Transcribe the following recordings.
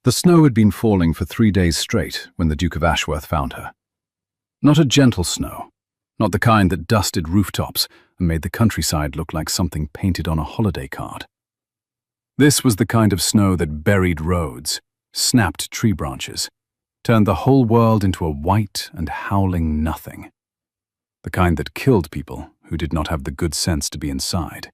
The snow had been falling for 3 days straight when the Duke of Ashworth found her. Not a gentle snow, not the kind that dusted rooftops and made the countryside look like something painted on a holiday card. This was the kind of snow that buried roads, snapped tree branches, turned the whole world into a white and howling nothing. The kind that killed people who did not have the good sense to be inside.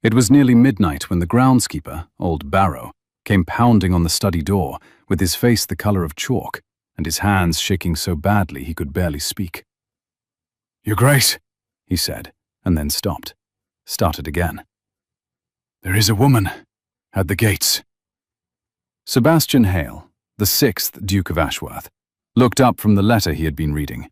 It was nearly midnight when the groundskeeper, old Barrow, came pounding on the study door with his face the color of chalk and his hands shaking so badly he could barely speak. "Your Grace," he said, and then stopped. Started again. "There is a woman at the gates." Sebastian Hale, the 6th Duke of Ashworth, looked up from the letter he had been reading,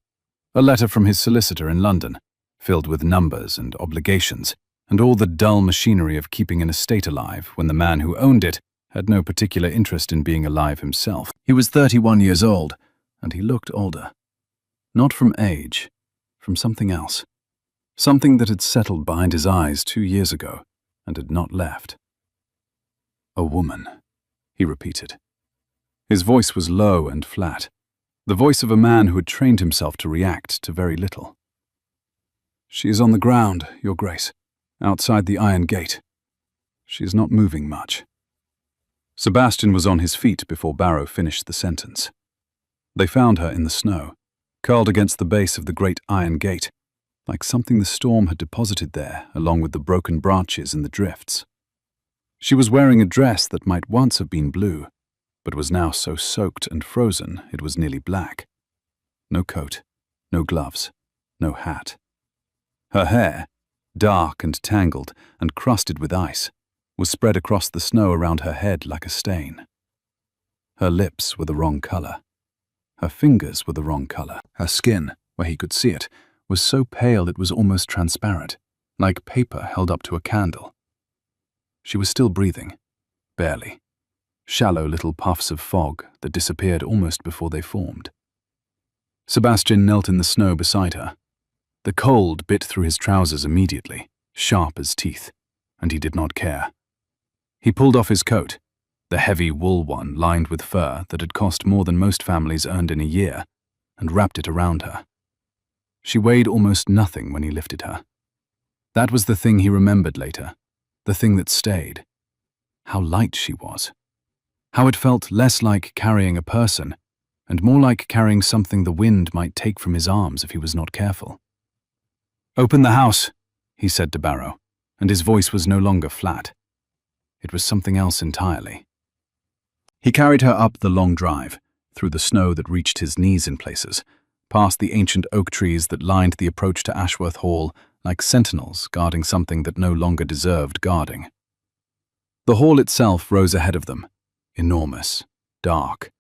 a letter from his solicitor in London, filled with numbers and obligations, and all the dull machinery of keeping an estate alive when the man who owned it had no particular interest in being alive himself. He was 31 years old, and he looked older. Not from age, from something else. Something that had settled behind his eyes 2 years ago and had not left. "A woman," he repeated. His voice was low and flat, the voice of a man who had trained himself to react to very little. "She is on the ground, Your Grace, outside the iron gate. She is not moving much." Sebastian was on his feet before Barrow finished the sentence. They found her in the snow, curled against the base of the great iron gate, like something the storm had deposited there along with the broken branches and the drifts. She was wearing a dress that might once have been blue, but was now so soaked and frozen it was nearly black. No coat, no gloves, no hat. Her hair, dark and tangled and crusted with ice, was spread across the snow around her head like a stain. Her lips were the wrong color. Her fingers were the wrong color. Her skin, where he could see it, was so pale it was almost transparent, like paper held up to a candle. She was still breathing, barely. Shallow little puffs of fog that disappeared almost before they formed. Sebastian knelt in the snow beside her. The cold bit through his trousers immediately, sharp as teeth, and he did not care. He pulled off his coat, the heavy wool one lined with fur that had cost more than most families earned in a year, and wrapped it around her. She weighed almost nothing when he lifted her. That was the thing he remembered later, the thing that stayed. How light she was. How it felt less like carrying a person, and more like carrying something the wind might take from his arms if he was not careful. "Open the house," he said to Barrow, and his voice was no longer flat. It was something else entirely. He carried her up the long drive, through the snow that reached his knees in places, past the ancient oak trees that lined the approach to Ashworth Hall like sentinels guarding something that no longer deserved guarding. The hall itself rose ahead of them, enormous, dark,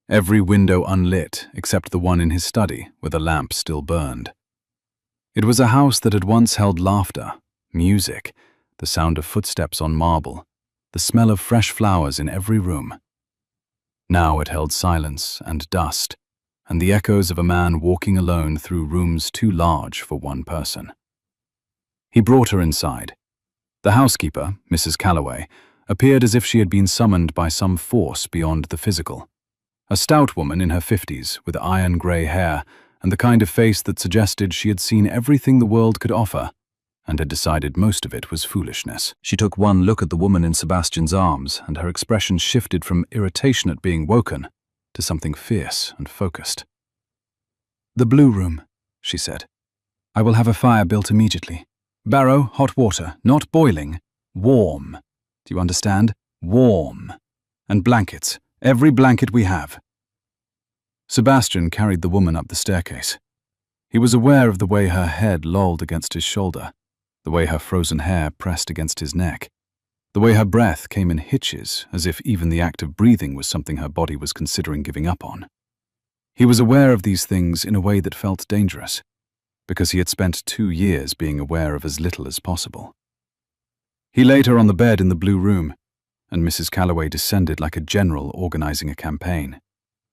every window unlit except the one in his study where the lamp still burned. It was a house that had once held laughter, music, the sound of footsteps on marble, the smell of fresh flowers in every room. Now it held silence and dust, and the echoes of a man walking alone through rooms too large for one person. He brought her inside. The housekeeper, Mrs. Calloway, appeared as if she had been summoned by some force beyond the physical. A stout woman in her 50s with iron-grey hair and the kind of face that suggested she had seen everything the world could offer and had decided most of it was foolishness. She took one look at the woman in Sebastian's arms, and her expression shifted from irritation at being woken to something fierce and focused. "The blue room," she said. "I will have a fire built immediately. Barrow, hot water, not boiling, warm. Do you understand? Warm. And blankets, every blanket we have." Sebastian carried the woman up the staircase. He was aware of the way her head lolled against his shoulder, the way her frozen hair pressed against his neck, the way her breath came in hitches as if even the act of breathing was something her body was considering giving up on. He was aware of these things in a way that felt dangerous, because he had spent 2 years being aware of as little as possible. He laid her on the bed in the blue room, and Mrs. Calloway descended like a general organizing a campaign.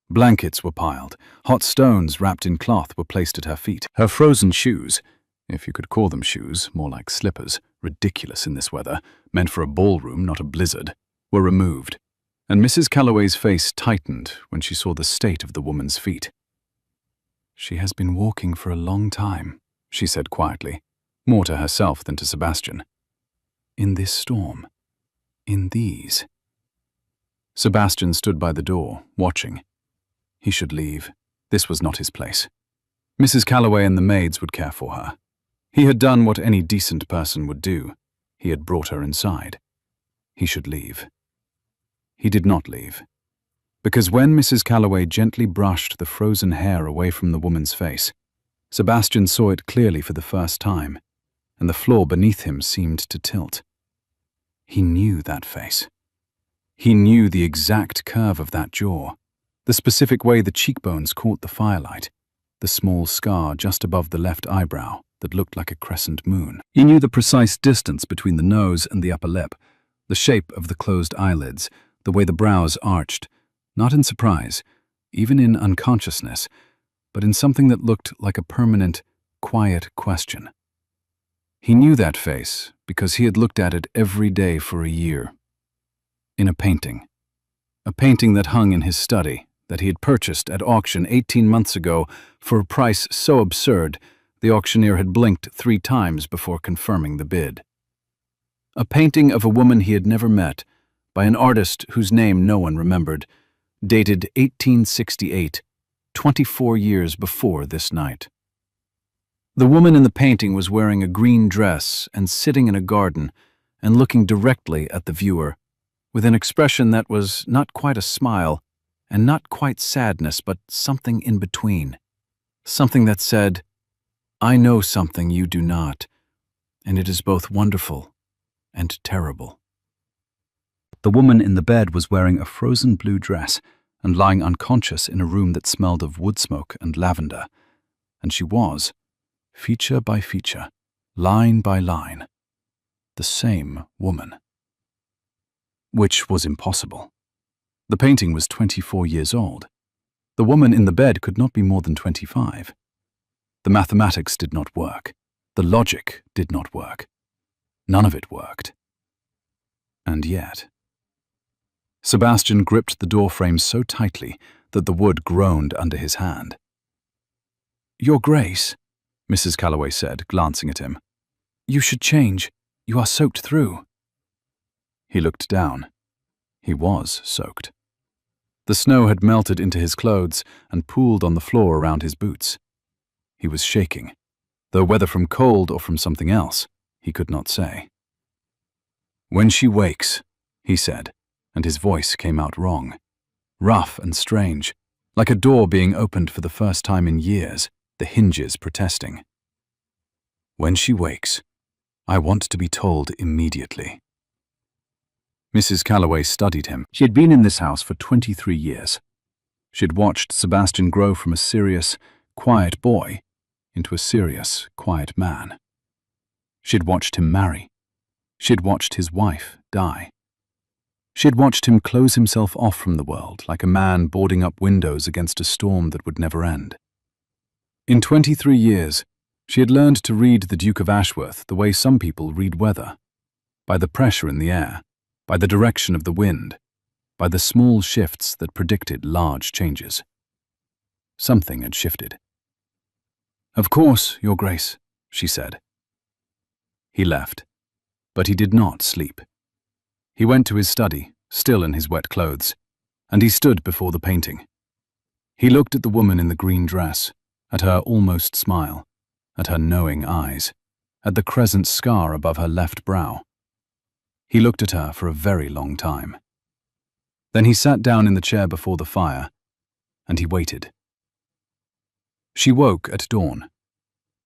Blankets were piled, hot stones wrapped in cloth were placed at her feet. Her frozen shoes, if you could call them shoes, more like slippers, ridiculous in this weather, meant for a ballroom, not a blizzard, were removed, and Mrs. Calloway's face tightened when she saw the state of the woman's feet. "She has been walking for a long time," she said quietly, more to herself than to Sebastian. "In this storm. In these." Sebastian stood by the door, watching. He should leave. This was not his place. Mrs. Calloway and the maids would care for her. He had done what any decent person would do. He had brought her inside. He should leave. He did not leave. Because when Mrs. Calloway gently brushed the frozen hair away from the woman's face, Sebastian saw it clearly for the first time, and the floor beneath him seemed to tilt. He knew that face. He knew the exact curve of that jaw, the specific way the cheekbones caught the firelight, the small scar just above the left eyebrow that looked like a crescent moon. He knew the precise distance between the nose and the upper lip, the shape of the closed eyelids, the way the brows arched, not in surprise, even in unconsciousness, but in something that looked like a permanent, quiet question. He knew that face because he had looked at it every day for a year. In a painting that hung in his study, that he had purchased at auction 18 months ago for a price so absurd the auctioneer had blinked 3 times before confirming the bid. A painting of a woman he had never met, by an artist whose name no one remembered, dated 1868, 24 years before this night. The woman in the painting was wearing a green dress and sitting in a garden and looking directly at the viewer, with an expression that was not quite a smile and not quite sadness, but something in between. Something that said, "I know something you do not, and it is both wonderful and terrible." The woman in the bed was wearing a frozen blue dress and lying unconscious in a room that smelled of wood smoke and lavender, and she was, feature by feature, line by line, the same woman. Which was impossible. The painting was 24 years old. The woman in the bed could not be more than 25. The mathematics did not work. The logic did not work. None of it worked. And yet... Sebastian gripped the doorframe so tightly that the wood groaned under his hand. "Your Grace," Mrs. Calloway said, glancing at him, "you should change. You are soaked through." He looked down. He was soaked. The snow had melted into his clothes and pooled on the floor around his boots. He was shaking, though whether from cold or from something else, he could not say. "When she wakes," he said, and his voice came out wrong, rough and strange, like a door being opened for the first time in years, the hinges protesting. "When she wakes, I want to be told immediately." Mrs. Calloway studied him. She had been in this house for 23 years. She had watched Sebastian grow from a serious, quiet boy into a serious, quiet man. She had watched him marry. She had watched his wife die. She had watched him close himself off from the world like a man boarding up windows against a storm that would never end. In 23 years, she had learned to read the Duke of Ashworth the way some people read weather, by the pressure in the air, by the direction of the wind, by the small shifts that predicted large changes. Something had shifted. "Of course, Your Grace," she said. He left, but he did not sleep. He went to his study, still in his wet clothes, and he stood before the painting. He looked at the woman in the green dress, at her almost smile, at her knowing eyes, at the crescent scar above her left brow. He looked at her for a very long time. Then he sat down in the chair before the fire, and he waited. She woke at dawn.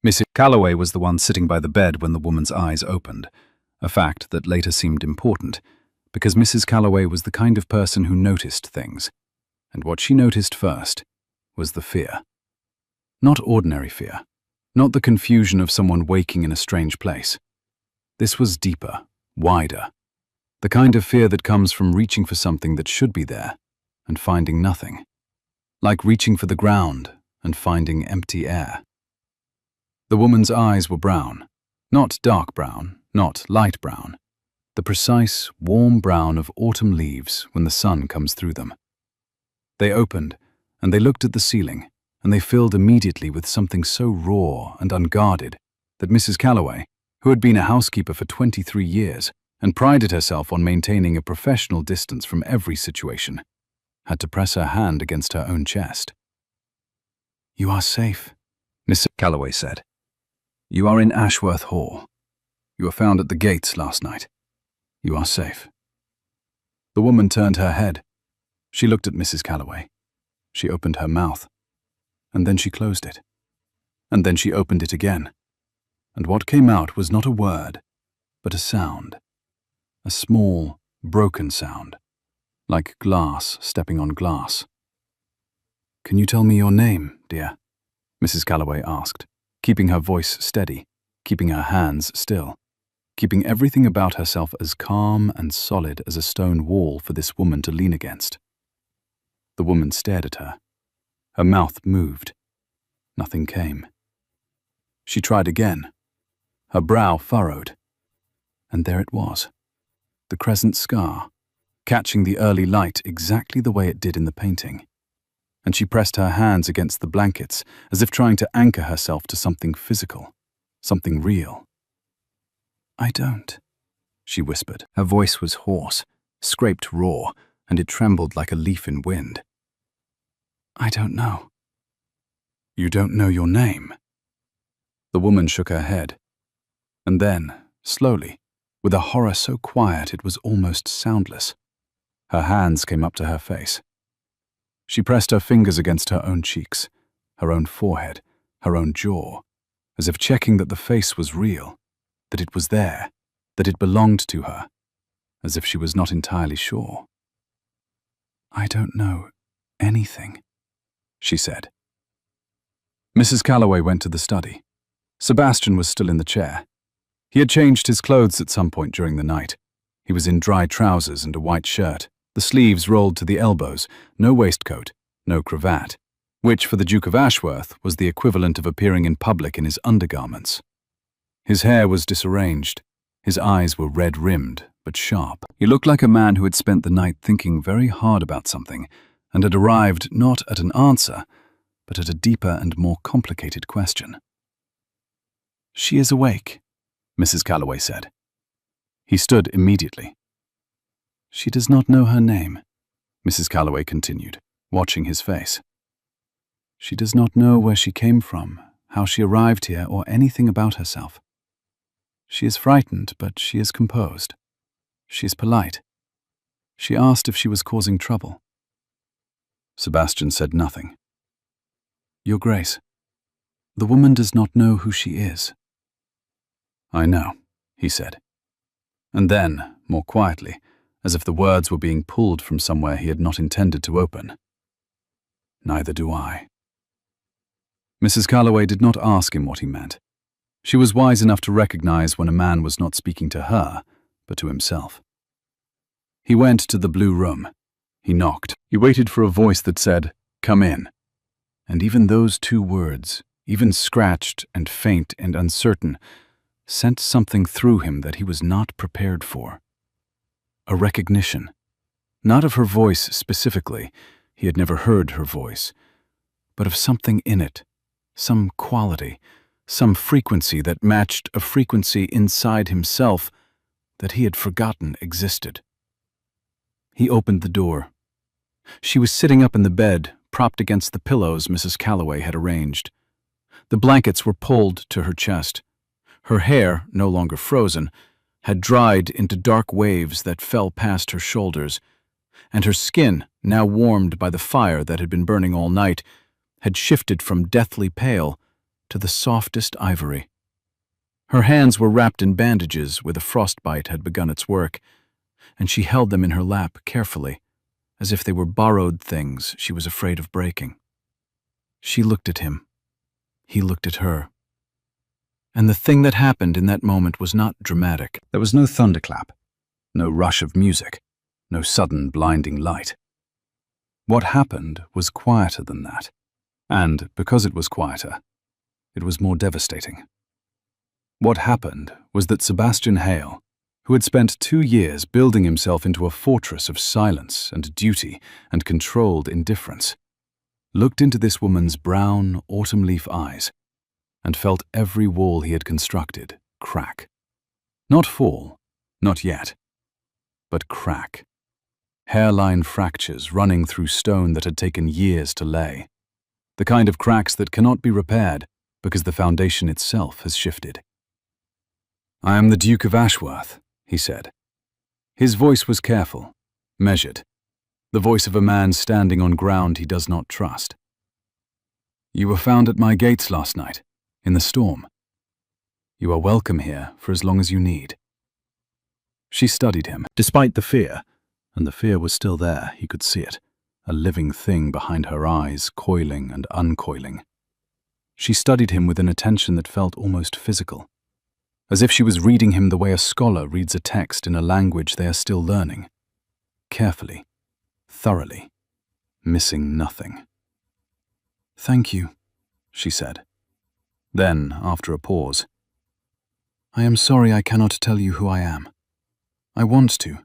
Mrs. Calloway was the one sitting by the bed when the woman's eyes opened, a fact that later seemed important, because Mrs. Calloway was the kind of person who noticed things, and what she noticed first was the fear. Not ordinary fear, not the confusion of someone waking in a strange place. This was deeper, wider, the kind of fear that comes from reaching for something that should be there and finding nothing, like reaching for the ground and finding empty air. The woman's eyes were brown, not dark brown, not light brown, the precise, warm brown of autumn leaves when the sun comes through them. They opened, and they looked at the ceiling, and they filled immediately with something so raw and unguarded that Mrs. Calloway, who had been a housekeeper for 23 years and prided herself on maintaining a professional distance from every situation, had to press her hand against her own chest. "You are safe," Mrs. Calloway said. "You are in Ashworth Hall. You were found at the gates last night. You are safe." The woman turned her head. She looked at Mrs. Calloway. She opened her mouth, and then she closed it. And then she opened it again. And what came out was not a word, but a sound. A small, broken sound, like glass stepping on glass. "Can you tell me your name, dear?" Mrs. Calloway asked, keeping her voice steady, keeping her hands still, keeping everything about herself as calm and solid as a stone wall for this woman to lean against. The woman stared at her. Her mouth moved. Nothing came. She tried again. Her brow furrowed. And there it was, the crescent scar, catching the early light exactly the way it did in the painting. And she pressed her hands against the blankets as if trying to anchor herself to something physical, something real. "I don't," she whispered. Her voice was hoarse, scraped raw, and it trembled like a leaf in wind. "I don't know." "You don't know your name?" The woman shook her head. And then, slowly, with a horror so quiet it was almost soundless, her hands came up to her face. She pressed her fingers against her own cheeks, her own forehead, her own jaw, as if checking that the face was real, that it was there, that it belonged to her, as if she was not entirely sure. "I don't know anything," she said. Mrs. Calloway went to the study. Sebastian was still in the chair. He had changed his clothes at some point during the night. He was in dry trousers and a white shirt, the sleeves rolled to the elbows, no waistcoat, no cravat, which for the Duke of Ashworth was the equivalent of appearing in public in his undergarments. His hair was disarranged. His eyes were red-rimmed, but sharp. He looked like a man who had spent the night thinking very hard about something and had arrived not at an answer, but at a deeper and more complicated question. "She is awake," Mrs. Calloway said. He stood immediately. "She does not know her name," Mrs. Calloway continued, watching his face. "She does not know where she came from, how she arrived here, or anything about herself. She is frightened, but she is composed. She is polite. She asked if she was causing trouble." Sebastian said nothing. "Your Grace, the woman does not know who she is." "I know," he said. And then, more quietly, as if the words were being pulled from somewhere he had not intended to open, "Neither do I." Mrs. Calloway did not ask him what he meant. She was wise enough to recognize when a man was not speaking to her, but to himself. He went to the blue room. He knocked. He waited for a voice that said, "Come in." And even those two words, even scratched and faint and uncertain, sent something through him that he was not prepared for. A recognition. Not of her voice specifically, he had never heard her voice, but of something in it, some quality, some frequency that matched a frequency inside himself that he had forgotten existed. He opened the door. She was sitting up in the bed, propped against the pillows Mrs. Calloway had arranged. The blankets were pulled to her chest. Her hair, no longer frozen, had dried into dark waves that fell past her shoulders, and her skin, now warmed by the fire that had been burning all night, had shifted from deathly pale to the softest ivory. Her hands were wrapped in bandages where the frostbite had begun its work, and she held them in her lap carefully, as if they were borrowed things she was afraid of breaking. She looked at him. He looked at her. And the thing that happened in that moment was not dramatic. There was no thunderclap, no rush of music, no sudden blinding light. What happened was quieter than that, and because it was quieter, it was more devastating. What happened was that Sebastian Hale, who had spent 2 years building himself into a fortress of silence and duty and controlled indifference, looked into this woman's brown, autumn leaf eyes and felt every wall he had constructed crack. Not fall, not yet, but crack. Hairline fractures running through stone that had taken years to lay. The kind of cracks that cannot be repaired because the foundation itself has shifted. "I am the Duke of Ashworth," he said. His voice was careful, measured, the voice of a man standing on ground he does not trust. "You were found at my gates last night, in the storm. You are welcome here for as long as you need." She studied him, despite the fear, and the fear was still there, he could see it, a living thing behind her eyes, coiling and uncoiling. She studied him with an attention that felt almost physical, as if she was reading him the way a scholar reads a text in a language they are still learning, carefully, thoroughly, missing nothing. "Thank you," she said. Then, after a pause, "I am sorry I cannot tell you who I am. I want to.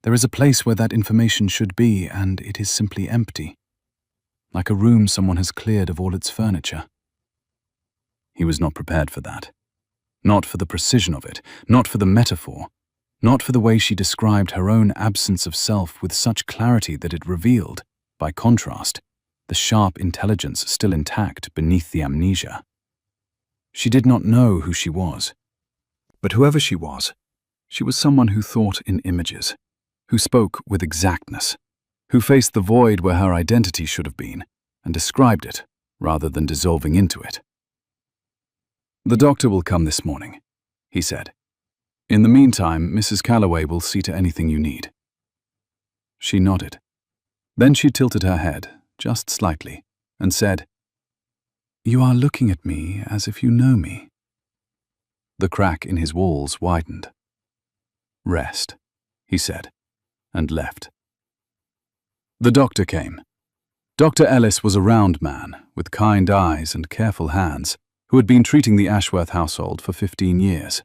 There is a place where that information should be, and it is simply empty, like a room someone has cleared of all its furniture." He was not prepared for that. Not for the precision of it, not for the metaphor, not for the way she described her own absence of self with such clarity that it revealed, by contrast, the sharp intelligence still intact beneath the amnesia. She did not know who she was. But whoever she was someone who thought in images, who spoke with exactness, who faced the void where her identity should have been and described it rather than dissolving into it. "The doctor will come this morning," he said. "In the meantime, Mrs. Calloway will see to anything you need." She nodded. Then she tilted her head, just slightly, and said, "You are looking at me as if you know me." The crack in his walls widened. "Rest," he said, and left. The doctor came. Dr. Ellis was a round man, with kind eyes and careful hands, who had been treating the Ashworth household for 15 years.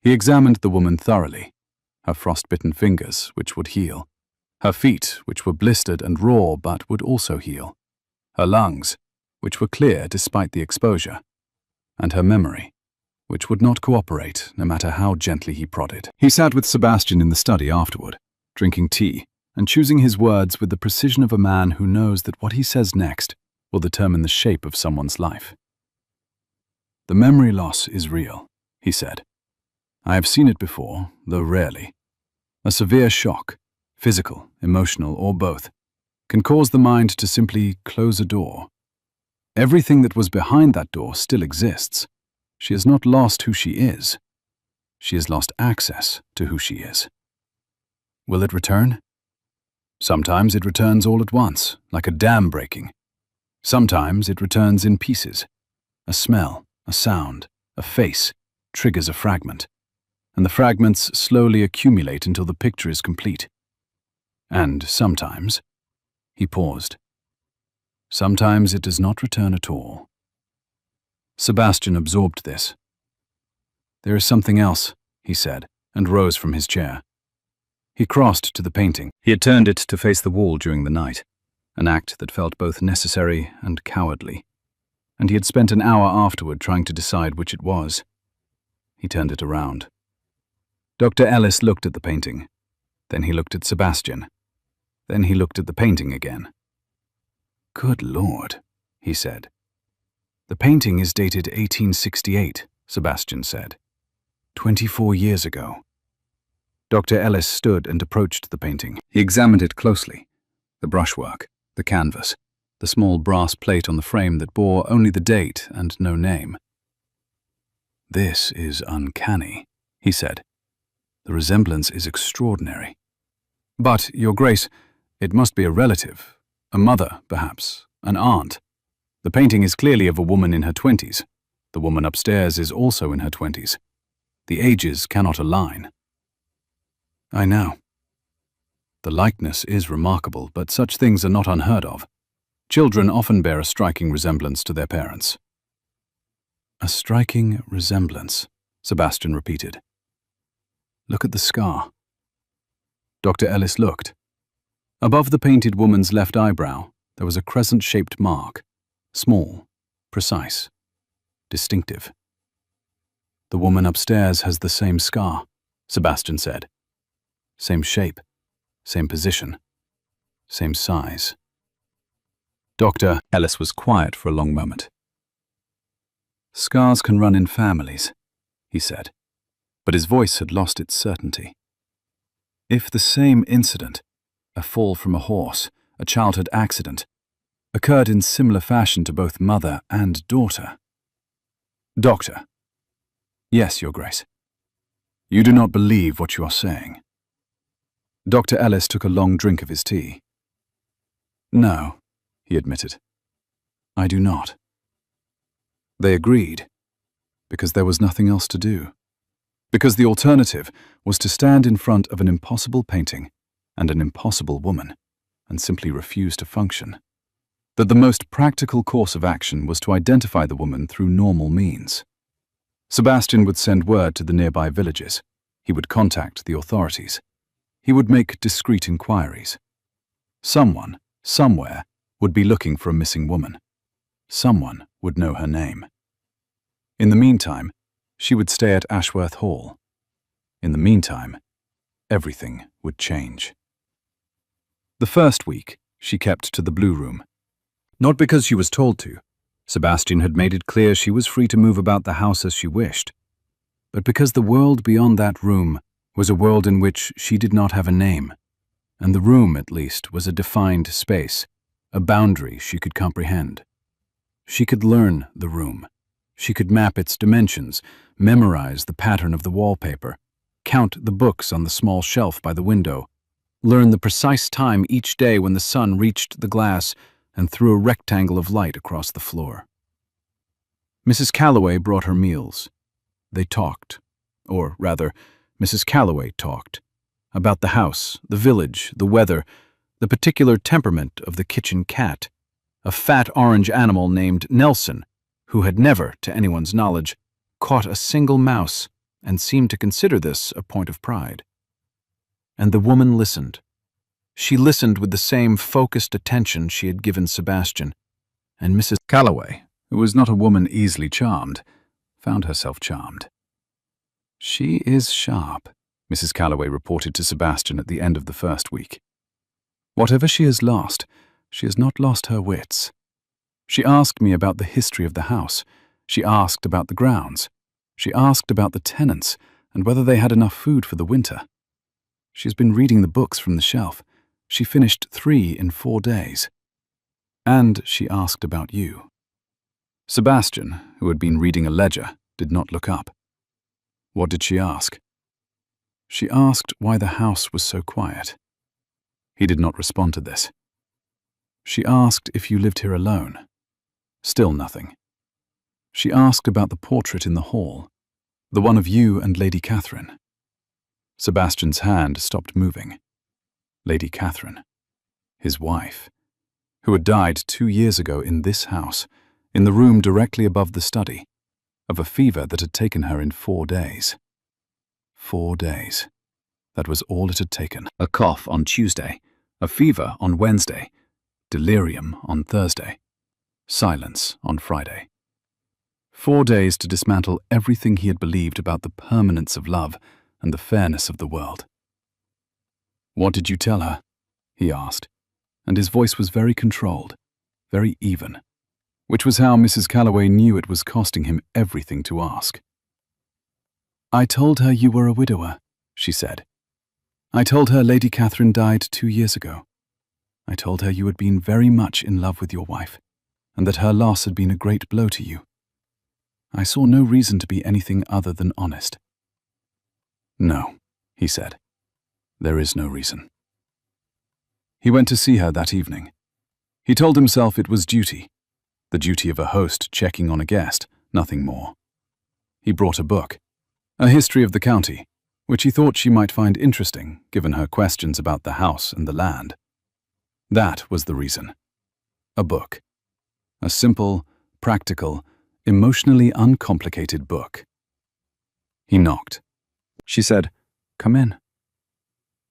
He examined the woman thoroughly, her frostbitten fingers, which would heal, her feet, which were blistered and raw but would also heal, her lungs, which were clear despite the exposure, and her memory, which would not cooperate no matter how gently he prodded. He sat with Sebastian in the study afterward, drinking tea and choosing his words with the precision of a man who knows that what he says next will determine the shape of someone's life. "The memory loss is real," he said. "I have seen it before, though rarely. A severe shock, physical, emotional, or both, can cause the mind to simply close a door. Everything that was behind that door still exists. She has not lost who she is. She has lost access to who she is. Will it return? Sometimes it returns all at once, like a dam breaking. Sometimes it returns in pieces. A smell, a sound, a face triggers a fragment, and the fragments slowly accumulate until the picture is complete. And sometimes," he paused, "sometimes it does not return at all." Sebastian absorbed this. "There is something else," he said, and rose from his chair. He crossed to the painting. He had turned it to face the wall during the night, an act that felt both necessary and cowardly, and he had spent an hour afterward trying to decide which it was. He turned it around. Dr. Ellis looked at the painting. Then he looked at Sebastian. Then he looked at the painting again. "Good Lord," he said. "The painting is dated 1868, Sebastian said. 24 years ago." Dr. Ellis stood and approached the painting. He examined it closely. The brushwork, the canvas, the small brass plate on the frame that bore only the date and no name. "This is uncanny," he said. "The resemblance is extraordinary. But, Your Grace, it must be a relative, a mother, perhaps, an aunt. The painting is clearly of a woman in her 20s. The woman upstairs is also in her 20s. The ages cannot align." "I know. The likeness is remarkable, but such things are not unheard of. Children often bear a striking resemblance to their parents." "A striking resemblance," Sebastian repeated. Look at the scar. Dr. Ellis looked. Above the painted woman's left eyebrow, there was a crescent-shaped mark, small, precise, distinctive. The woman upstairs has the same scar, Sebastian said. Same shape, same position, same size. Dr. Ellis was quiet for a long moment. Scars can run in families, he said, but his voice had lost its certainty. If the same incident, a fall from a horse, a childhood accident, occurred in similar fashion to both mother and daughter. Doctor. Yes, Your Grace. You do not believe what you are saying. Dr. Ellis took a long drink of his tea. No, he admitted. I do not. They agreed, because there was nothing else to do. Because the alternative was to stand in front of an impossible painting and an impossible woman and simply refuse to function. That the most practical course of action was to identify the woman through normal means. Sebastian would send word to the nearby villages. He would contact the authorities. He would make discreet inquiries. Someone, somewhere, would be looking for a missing woman. Someone would know her name. In the meantime, she would stay at Ashworth Hall. In the meantime, everything would change. The first week, she kept to the Blue Room. Not because she was told to. Sebastian had made it clear she was free to move about the house as she wished. But because the world beyond that room was a world in which she did not have a name, and the room, at least, was a defined space, a boundary she could comprehend. She could learn the room. She could map its dimensions, memorize the pattern of the wallpaper, count the books on the small shelf by the window, learn the precise time each day when the sun reached the glass and threw a rectangle of light across the floor. Mrs. Calloway brought her meals. They talked, or rather, Mrs. Calloway talked, about the house, the village, the weather, the particular temperament of the kitchen cat, a fat orange animal named Nelson, who had never, to anyone's knowledge, caught a single mouse and seemed to consider this a point of pride. And the woman listened. She listened with the same focused attention she had given Sebastian, and Mrs. Calloway, who was not a woman easily charmed, found herself charmed. She is sharp, Mrs. Calloway reported to Sebastian at the end of the first week. Whatever she has not lost her wits. She asked me about the history of the house. She asked about the grounds. She asked about the tenants and whether they had enough food for the winter. She's been reading the books from the shelf. She finished 3 in 4 days. And she asked about you. Sebastian, who had been reading a ledger, did not look up. What did she ask? She asked why the house was so quiet. He did not respond to this. She asked if you lived here alone. Still nothing. She asked about the portrait in the hall, the one of you and Lady Catherine. Sebastian's hand stopped moving. Lady Catherine, his wife, who had died 2 years ago in this house, in the room directly above the study, of a fever that had taken her in 4 days. 4 days. That was all it had taken. A cough on Tuesday, a fever on Wednesday, delirium on Thursday, silence on Friday. 4 days to dismantle everything he had believed about the permanence of love and the fairness of the world. What did you tell her? He asked, and his voice was very controlled, very even, which was how Mrs. Calloway knew it was costing him everything to ask. I told her you were a widower, she said. I told her Lady Catherine died 2 years ago. I told her you had been very much in love with your wife, and that her loss had been a great blow to you. I saw no reason to be anything other than honest. No, he said. There is no reason. He went to see her that evening. He told himself it was duty, the duty of a host checking on a guest, nothing more. He brought a book, a history of the county, which he thought she might find interesting, given her questions about the house and the land. That was the reason. A book. A simple, practical, emotionally uncomplicated book. He knocked. She said, "Come in."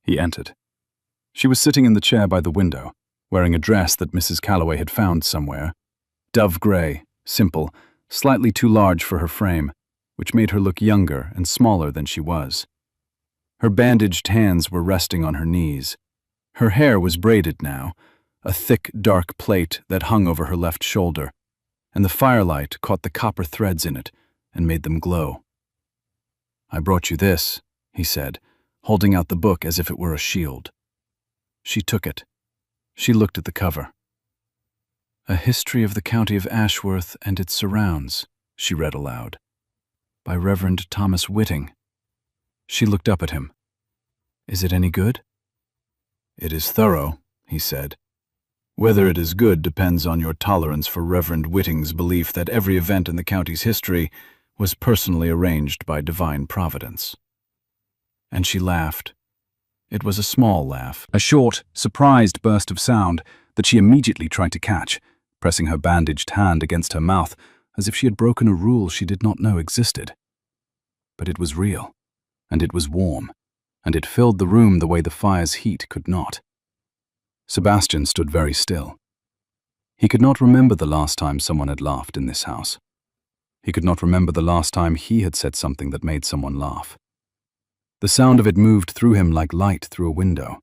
He entered. She was sitting in the chair by the window, wearing a dress that Mrs. Calloway had found somewhere. Dove grey, simple, slightly too large for her frame, which made her look younger and smaller than she was. Her bandaged hands were resting on her knees. Her hair was braided now, a thick, dark plait that hung over her left shoulder, and the firelight caught the copper threads in it and made them glow. "I brought you this," he said, holding out the book as if it were a shield. She took it. She looked at the cover. "A History of the County of Ashworth and its Surrounds," she read aloud, "by Reverend Thomas Whitting." She looked up at him. "Is it any good?" "It is thorough," he said. "Whether it is good depends on your tolerance for Reverend Whitting's belief that every event in the county's history was personally arranged by divine providence." And she laughed. It was a small laugh, a short, surprised burst of sound that she immediately tried to catch, pressing her bandaged hand against her mouth as if she had broken a rule she did not know existed. But it was real, and it was warm, and it filled the room the way the fire's heat could not. Sebastian stood very still. He could not remember the last time someone had laughed in this house. He could not remember the last time he had said something that made someone laugh. The sound of it moved through him like light through a window,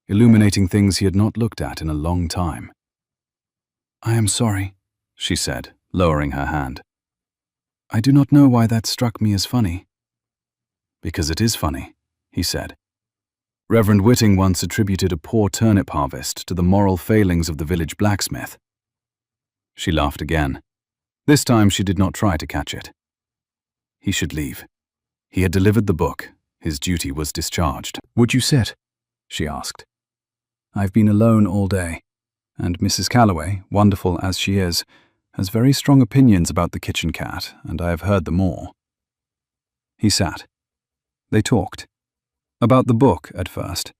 illuminating things he had not looked at in a long time. "I am sorry," she said, lowering her hand. "I do not know why that struck me as funny." "Because it is funny," he said. "Reverend Whitting once attributed a poor turnip harvest to the moral failings of the village blacksmith." She laughed again. This time she did not try to catch it. He should leave. He had delivered the book. His duty was discharged. "Would you sit?" she asked. "I've been alone all day, and Mrs. Calloway, wonderful as she is, has very strong opinions about the kitchen cat, and I have heard them all." He sat. They talked. About the book at first,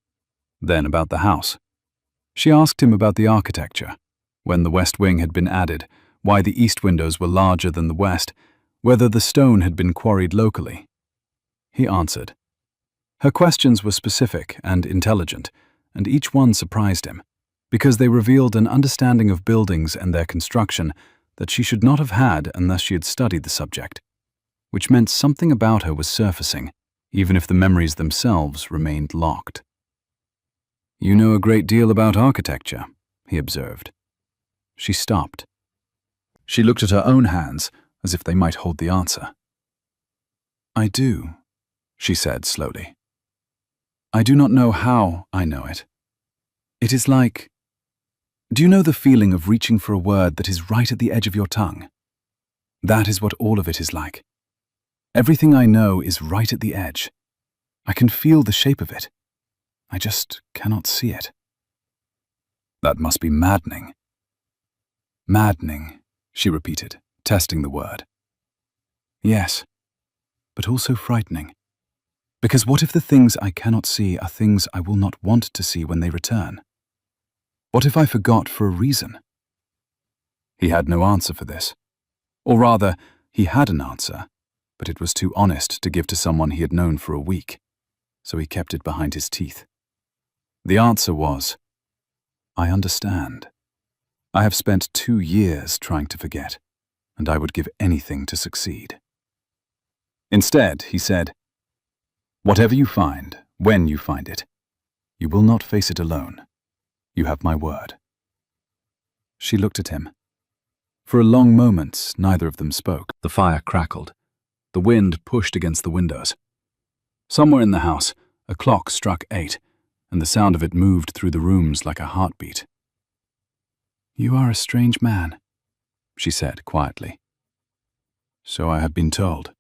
then about the house. She asked him about the architecture, when the west wing had been added, why the east windows were larger than the west, whether the stone had been quarried locally. He answered. Her questions were specific and intelligent, and each one surprised him, because they revealed an understanding of buildings and their construction that she should not have had unless she had studied the subject, which meant something about her was surfacing, even if the memories themselves remained locked. "You know a great deal about architecture," he observed. She stopped. She looked at her own hands as if they might hold the answer. "I do," she said slowly. "I do not know how I know it. It is like... Do you know the feeling of reaching for a word that is right at the edge of your tongue? That is what all of it is like. Everything I know is right at the edge. I can feel the shape of it. I just cannot see it." "That must be maddening." "Maddening," she repeated, testing the word. "Yes, but also frightening. Because what if the things I cannot see are things I will not want to see when they return? What if I forgot for a reason?" He had no answer for this. Or rather, he had an answer, but it was too honest to give to someone he had known for a week, so he kept it behind his teeth. The answer was, "I understand. I have spent 2 years trying to forget, and I would give anything to succeed." Instead, he said, "Whatever you find, when you find it, you will not face it alone. You have my word." She looked at him. For a long moment, neither of them spoke. The fire crackled. The wind pushed against the windows. Somewhere in the house, a clock struck 8, and the sound of it moved through the rooms like a heartbeat. "You are a strange man," she said quietly. "So I have been told."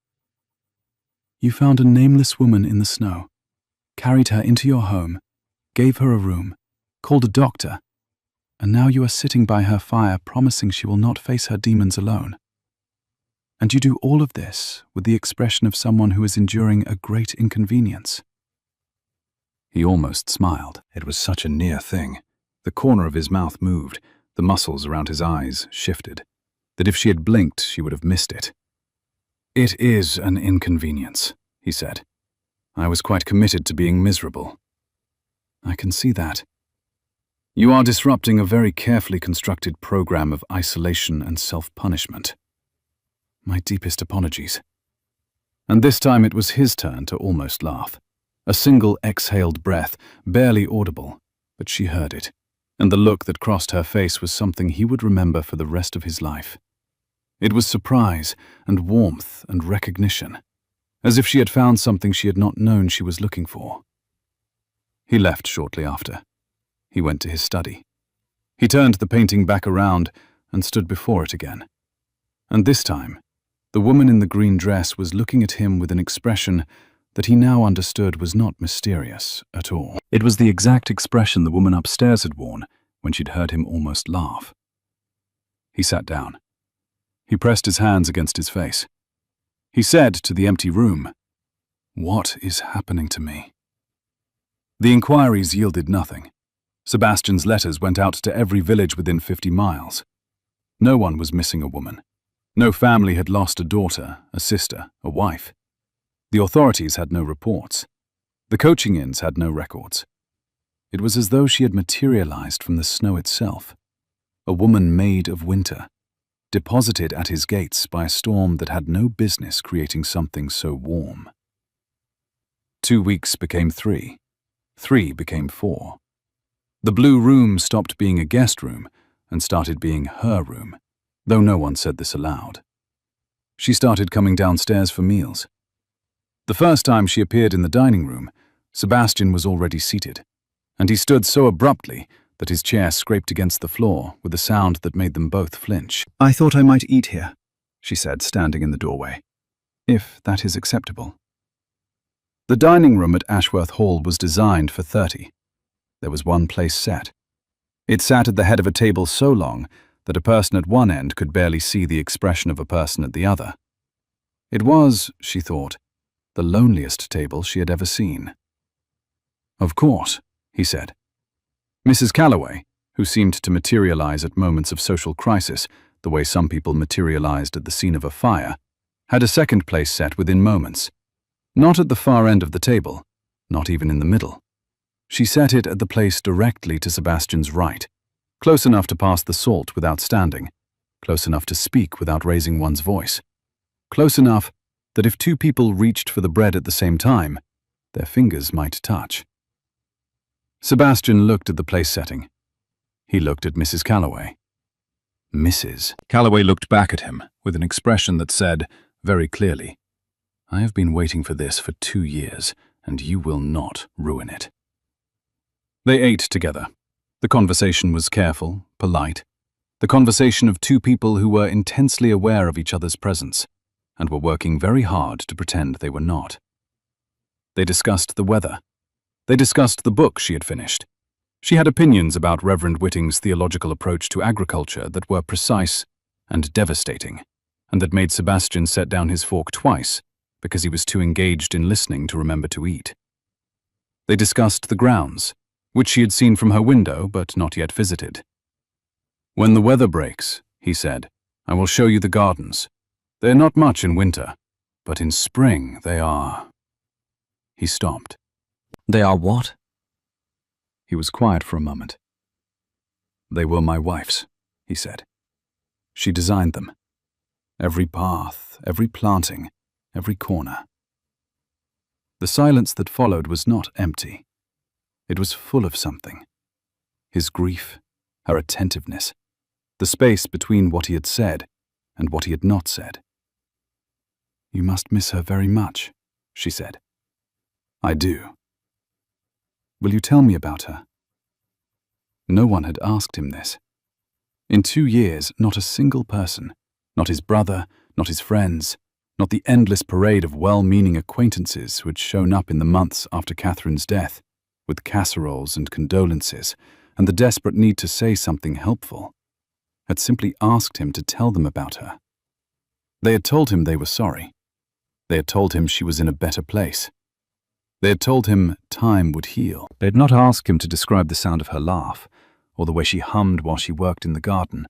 "You found a nameless woman in the snow, carried her into your home, gave her a room, called a doctor, and now you are sitting by her fire promising she will not face her demons alone. And you do all of this with the expression of someone who is enduring a great inconvenience." He almost smiled. It was such a near thing. The corner of his mouth moved, the muscles around his eyes shifted, that if she had blinked, she would have missed it. "It is an inconvenience," he said. I was quite committed to being miserable. I can see that. You are disrupting a very carefully constructed program of isolation and self-punishment. My deepest apologies. And this time it was his turn to almost laugh. A single exhaled breath, barely audible, but she heard it, and the look that crossed her face was something he would remember for the rest of his life. It was surprise and warmth and recognition, as if she had found something she had not known she was looking for. He left shortly after. He went to his study. He turned the painting back around and stood before it again. And this time, the woman in the green dress was looking at him with an expression that he now understood was not mysterious at all. It was the exact expression the woman upstairs had worn when she'd heard him almost laugh. He sat down. He pressed his hands against his face. He said to the empty room, "What is happening to me?" The inquiries yielded nothing. Sebastian's letters went out to every village within 50 miles. No one was missing a woman. No family had lost a daughter, a sister, a wife. The authorities had no reports. The coaching inns had no records. It was as though she had materialized from the snow itself. A woman made of winter, deposited at his gates by a storm that had no business creating something so warm. 2 weeks became 3. 3 became 4. The blue room stopped being a guest room and started being her room, though no one said this aloud. She started coming downstairs for meals. The first time she appeared in the dining room, Sebastian was already seated, and he stood so abruptly that his chair scraped against the floor with a sound that made them both flinch. "I thought I might eat here," she said, standing in the doorway, "if that is acceptable." The dining room at Ashworth Hall was designed for 30. There was one place set. It sat at the head of a table so long that a person at one end could barely see the expression of a person at the other. It was, she thought, the loneliest table she had ever seen. "Of course," he said. Mrs. Calloway, who seemed to materialize at moments of social crisis, the way some people materialized at the scene of a fire, had a second place set within moments. Not at the far end of the table, not even in the middle. She set it at the place directly to Sebastian's right, close enough to pass the salt without standing, close enough to speak without raising one's voice, close enough that if 2 people reached for the bread at the same time, their fingers might touch. Sebastian looked at the place setting. He looked at Mrs. Calloway. Mrs. Calloway looked back at him with an expression that said, very clearly, "I have been waiting for this for 2 years, and you will not ruin it." They ate together. The conversation was careful, polite, the conversation of 2 people who were intensely aware of each other's presence and were working very hard to pretend they were not. They discussed the weather. They discussed the book she had finished. She had opinions about Reverend Whitting's theological approach to agriculture that were precise and devastating, and that made Sebastian set down his fork twice because he was too engaged in listening to remember to eat. They discussed the grounds, which she had seen from her window but not yet visited. "When the weather breaks," he said, "I will show you the gardens. They are not much in winter, but in spring they are." He stopped. "They are what?" He was quiet for a moment. "They were my wife's," he said. "She designed them. Every path, every planting, every corner." The silence that followed was not empty. It was full of something. His grief, her attentiveness, the space between what he had said and what he had not said. "You must miss her very much," she said. "I do." "Will you tell me about her?" No one had asked him this. In 2 years, not a single person, not his brother, not his friends, not the endless parade of well-meaning acquaintances who had shown up in the months after Catherine's death, with casseroles and condolences, and the desperate need to say something helpful, had simply asked him to tell them about her. They had told him they were sorry. They had told him she was in a better place. They had told him time would heal. They had not asked him to describe the sound of her laugh, or the way she hummed while she worked in the garden,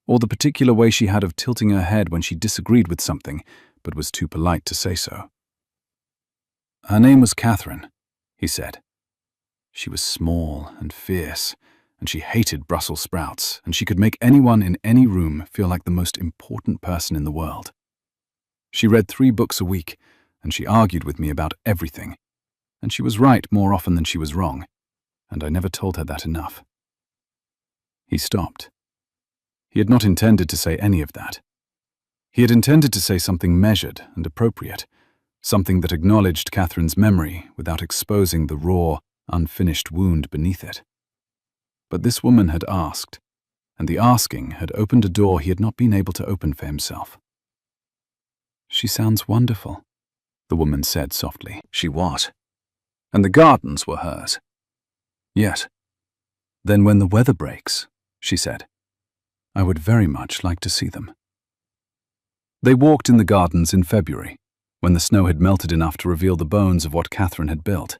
or the particular way she had of tilting her head when she disagreed with something, but was too polite to say so. Her name was Catherine, he said. She was small and fierce, and she hated Brussels sprouts, and she could make anyone in any room feel like the most important person in the world. She read 3 books a week, and she argued with me about everything, and she was right more often than she was wrong, and I never told her that enough. He stopped. He had not intended to say any of that. He had intended to say something measured and appropriate, something that acknowledged Catherine's memory without exposing the raw, unfinished wound beneath it. But this woman had asked, and the asking had opened a door he had not been able to open for himself. "She sounds wonderful," the woman said softly. She was. And the gardens were hers. Yes. "Then when the weather breaks," she said, "I would very much like to see them." They walked in the gardens in February, when the snow had melted enough to reveal the bones of what Catherine had built.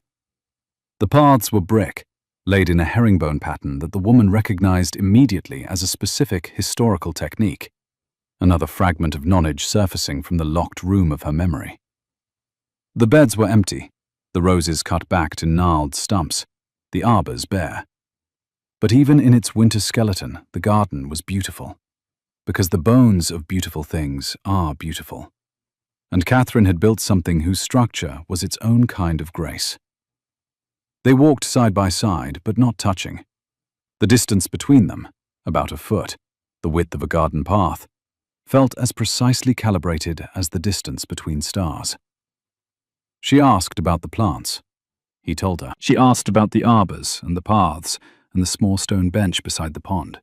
The paths were brick, laid in a herringbone pattern that the woman recognized immediately as a specific historical technique, another fragment of knowledge surfacing from the locked room of her memory. The beds were empty, the roses cut back to gnarled stumps, the arbors bare. But even in its winter skeleton, the garden was beautiful, because the bones of beautiful things are beautiful. And Catherine had built something whose structure was its own kind of grace. They walked side by side, but not touching. The distance between them, about a foot, the width of a garden path, felt as precisely calibrated as the distance between stars. She asked about the plants. He told her. She asked about the arbors and the paths and the small stone bench beside the pond.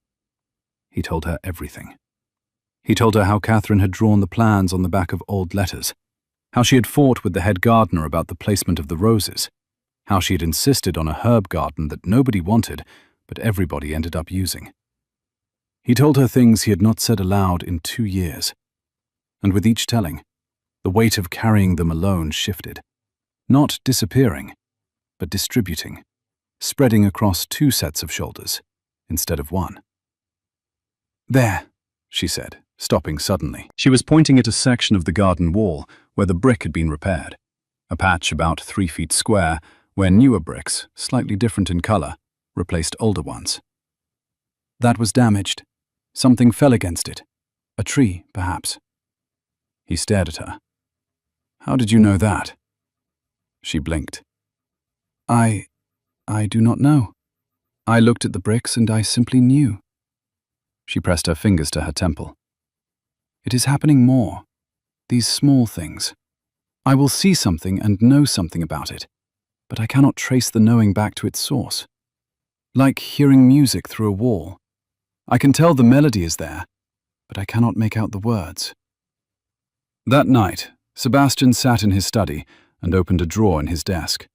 He told her everything. He told her how Catherine had drawn the plans on the back of old letters, how she had fought with the head gardener about the placement of the roses, how she had insisted on a herb garden that nobody wanted, but everybody ended up using. He told her things he had not said aloud in 2 years, and with each telling, the weight of carrying them alone shifted, not disappearing, but distributing, spreading across 2 sets of shoulders instead of 1. "There," she said, stopping suddenly. She was pointing at a section of the garden wall where the brick had been repaired, a patch about 3 feet square where newer bricks, slightly different in color, replaced older ones. "That was damaged. Something fell against it. A tree, perhaps." He stared at her. "How did you know that?" She blinked. I do not know. I looked at the bricks and I simply knew." She pressed her fingers to her temple. "It is happening more. These small things. I will see something and know something about it, but I cannot trace the knowing back to its source. Like hearing music through a wall. I can tell the melody is there, but I cannot make out the words." That night, Sebastian sat in his study and opened a drawer in his desk.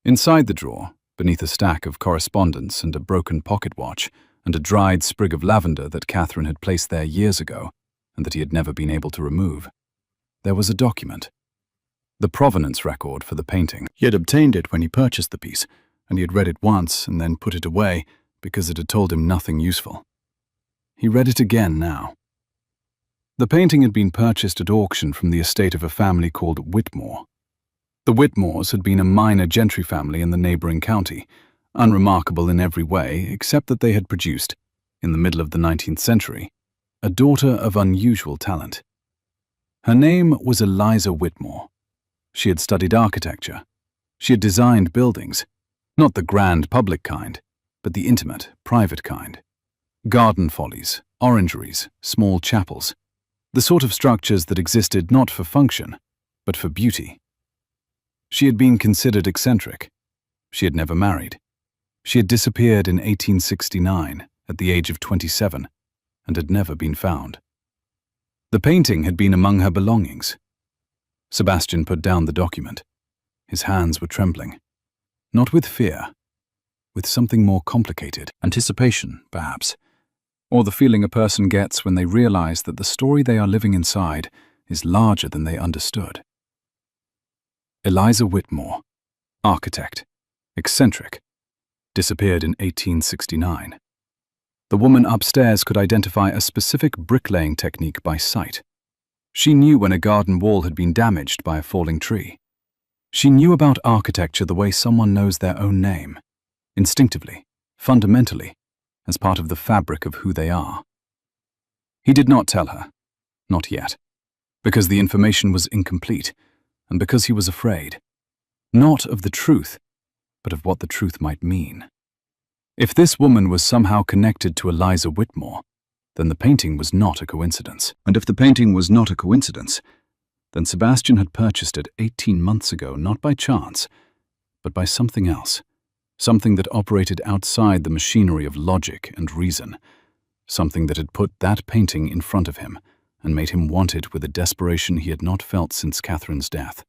Inside the drawer, beneath a stack of correspondence and a broken pocket watch and a dried sprig of lavender that Catherine had placed there years ago and that he had never been able to remove, there was a document. The provenance record for the painting. He had obtained it when he purchased the piece, and he had read it once and then put it away because it had told him nothing useful. He read it again now. The painting had been purchased at auction from the estate of a family called Whitmore. The Whitmores had been a minor gentry family in the neighboring county, unremarkable in every way except that they had produced, in the middle of the 19th century, a daughter of unusual talent. Her name was Eliza Whitmore. She had studied architecture. She had designed buildings, not the grand public kind, but the intimate, private kind. Garden follies, orangeries, small chapels, the sort of structures that existed not for function, but for beauty. She had been considered eccentric. She had never married. She had disappeared in 1869 at the age of 27 and had never been found. The painting had been among her belongings. Sebastian put down the document. His hands were trembling. Not with fear, with something more complicated. Anticipation, perhaps, or the feeling a person gets when they realize that the story they are living inside is larger than they understood. Eliza Whitmore, architect, eccentric, disappeared in 1869. The woman upstairs could identify a specific bricklaying technique by sight. She knew when a garden wall had been damaged by a falling tree. She knew about architecture the way someone knows their own name, instinctively, fundamentally, as part of the fabric of who they are. He did not tell her, not yet, because the information was incomplete, and because he was afraid, not of the truth, but of what the truth might mean. If this woman was somehow connected to Eliza Whitmore, then the painting was not a coincidence. And if the painting was not a coincidence, then Sebastian had purchased it 18 months ago, not by chance, but by something else, something that operated outside the machinery of logic and reason, something that had put that painting in front of him and made him want it with a desperation he had not felt since Catherine's death.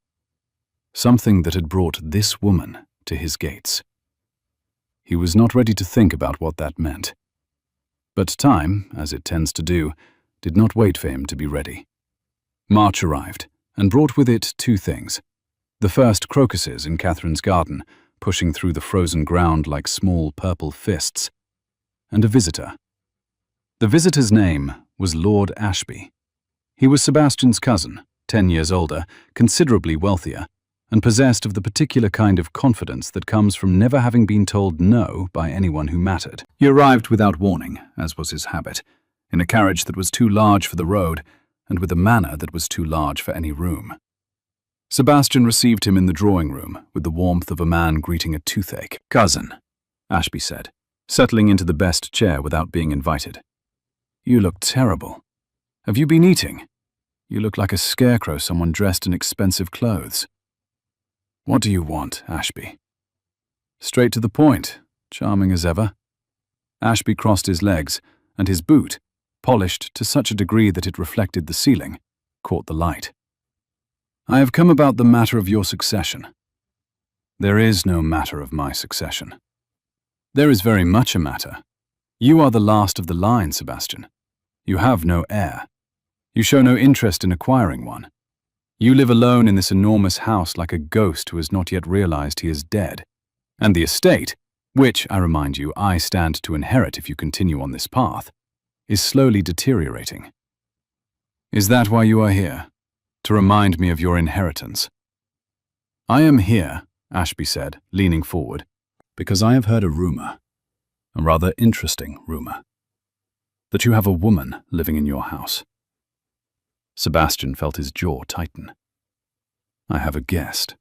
Something that had brought this woman to his gates. He was not ready to think about what that meant. But time, as it tends to do, did not wait for him to be ready. March arrived, and brought with it two things. The first, crocuses in Catherine's garden, pushing through the frozen ground like small purple fists, and a visitor. The visitor's name was Lord Ashby. He was Sebastian's cousin, 10 years older, considerably wealthier, and possessed of the particular kind of confidence that comes from never having been told no by anyone who mattered. He arrived without warning, as was his habit, in a carriage that was too large for the road, and with a manner that was too large for any room. Sebastian received him in the drawing room with the warmth of a man greeting a toothache. "Cousin," Ashby said, settling into the best chair without being invited. "You look terrible. Have you been eating? You look like a scarecrow, someone dressed in expensive clothes." "What do you want, Ashby?" "Straight to the point, charming as ever." Ashby crossed his legs, and his boot, polished to such a degree that it reflected the ceiling, caught the light. "I have come about the matter of your succession." "There is no matter of my succession." "There is very much a matter. You are the last of the line, Sebastian. You have no heir. You show no interest in acquiring one. You live alone in this enormous house like a ghost who has not yet realized he is dead. And the estate, which, I remind you, I stand to inherit if you continue on this path, is slowly deteriorating. Is that why you are here? To remind me of your inheritance?" "I am here," Ashby said, leaning forward, "because I have heard a rumor, a rather interesting rumor, that you have a woman living in your house." Sebastian felt his jaw tighten. "I have a guest.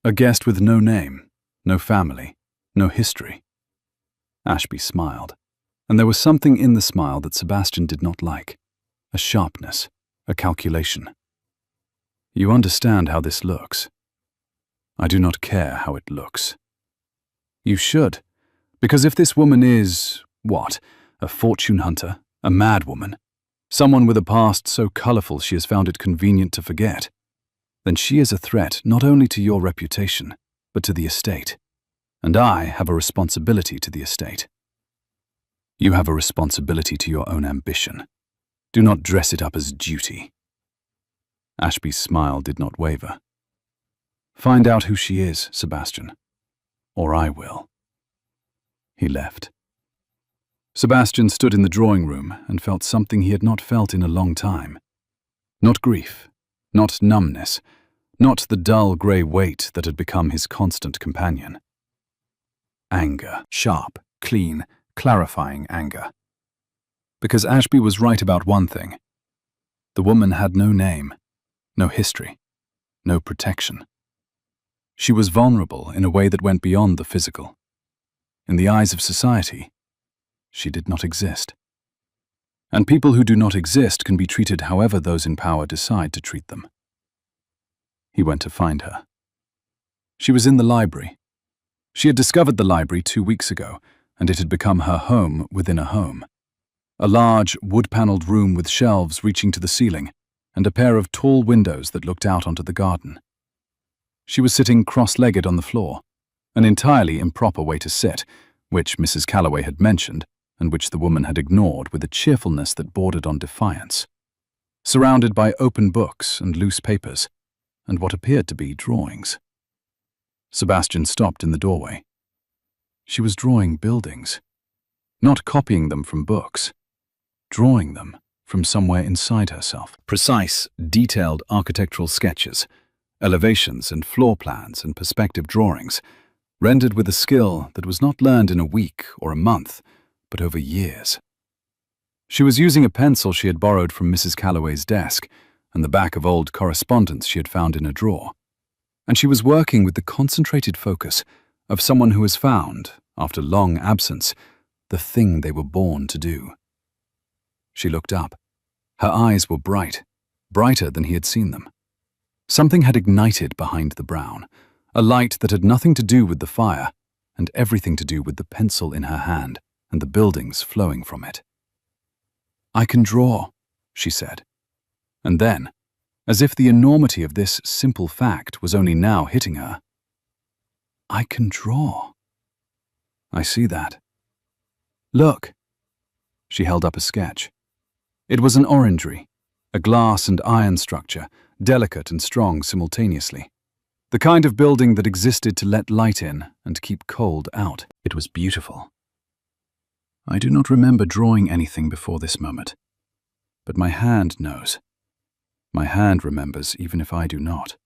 A guest with no name, no family, no history." Ashby smiled, and there was something in the smile that Sebastian did not like, a sharpness, a calculation. "You understand how this looks." "I do not care how it looks." "You should, because if this woman is, what, a fortune hunter, a madwoman, someone with a past so colorful she has found it convenient to forget, then she is a threat not only to your reputation, but to the estate. And I have a responsibility to the estate." "You have a responsibility to your own ambition. Do not dress it up as duty." Ashby's smile did not waver. "Find out who she is, Sebastian, or I will." He left. Sebastian stood in the drawing room and felt something he had not felt in a long time. Not grief, not numbness, not the dull grey weight that had become his constant companion. Anger, sharp, clean, clarifying anger. Because Ashby was right about one thing. The woman had no name, no history, no protection. She was vulnerable in a way that went beyond the physical. In the eyes of society, she did not exist. And people who do not exist can be treated however those in power decide to treat them. He went to find her. She was in the library. She had discovered the library 2 weeks ago, and it had become her home within a home. A large, wood-paneled room with shelves reaching to the ceiling, and a pair of tall windows that looked out onto the garden. She was sitting cross-legged on the floor, an entirely improper way to sit, which Mrs. Calloway had mentioned, and which the woman had ignored with a cheerfulness that bordered on defiance. Surrounded by open books and loose papers, and what appeared to be drawings. Sebastian stopped in the doorway. She was drawing buildings, not copying them from books, drawing them from somewhere inside herself. Precise, detailed architectural sketches, elevations and floor plans and perspective drawings, rendered with a skill that was not learned in a week or a month, but over years. She was using a pencil she had borrowed from Mrs. Calloway's desk and the back of old correspondence she had found in a drawer, and she was working with the concentrated focus of someone who has found, after long absence, the thing they were born to do. She looked up. Her eyes were bright, brighter than he had seen them. Something had ignited behind the brown, a light that had nothing to do with the fire and everything to do with the pencil in her hand and the buildings flowing from it. "I can draw," she said. And then, as if the enormity of this simple fact was only now hitting her, "I can draw. I see that. Look." She held up a sketch. It was an orangery, a glass and iron structure, delicate and strong simultaneously. The kind of building that existed to let light in and keep cold out. It was beautiful. I do not remember drawing anything before this moment, but my hand knows. My hand remembers even if I do not.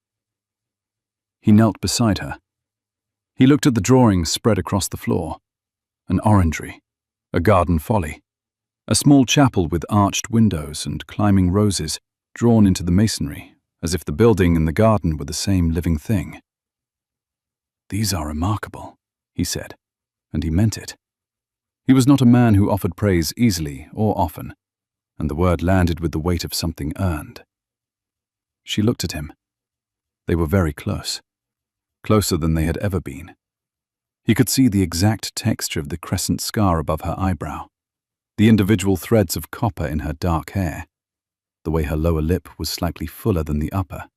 He knelt beside her. He looked at the drawings spread across the floor. An orangery, a garden folly, a small chapel with arched windows and climbing roses drawn into the masonry, as if the building and the garden were the same living thing. "These are remarkable," he said, and he meant it. He was not a man who offered praise easily or often, and the word landed with the weight of something earned. She looked at him. They were very close, closer than they had ever been. He could see the exact texture of the crescent scar above her eyebrow, the individual threads of copper in her dark hair, the way her lower lip was slightly fuller than the upper.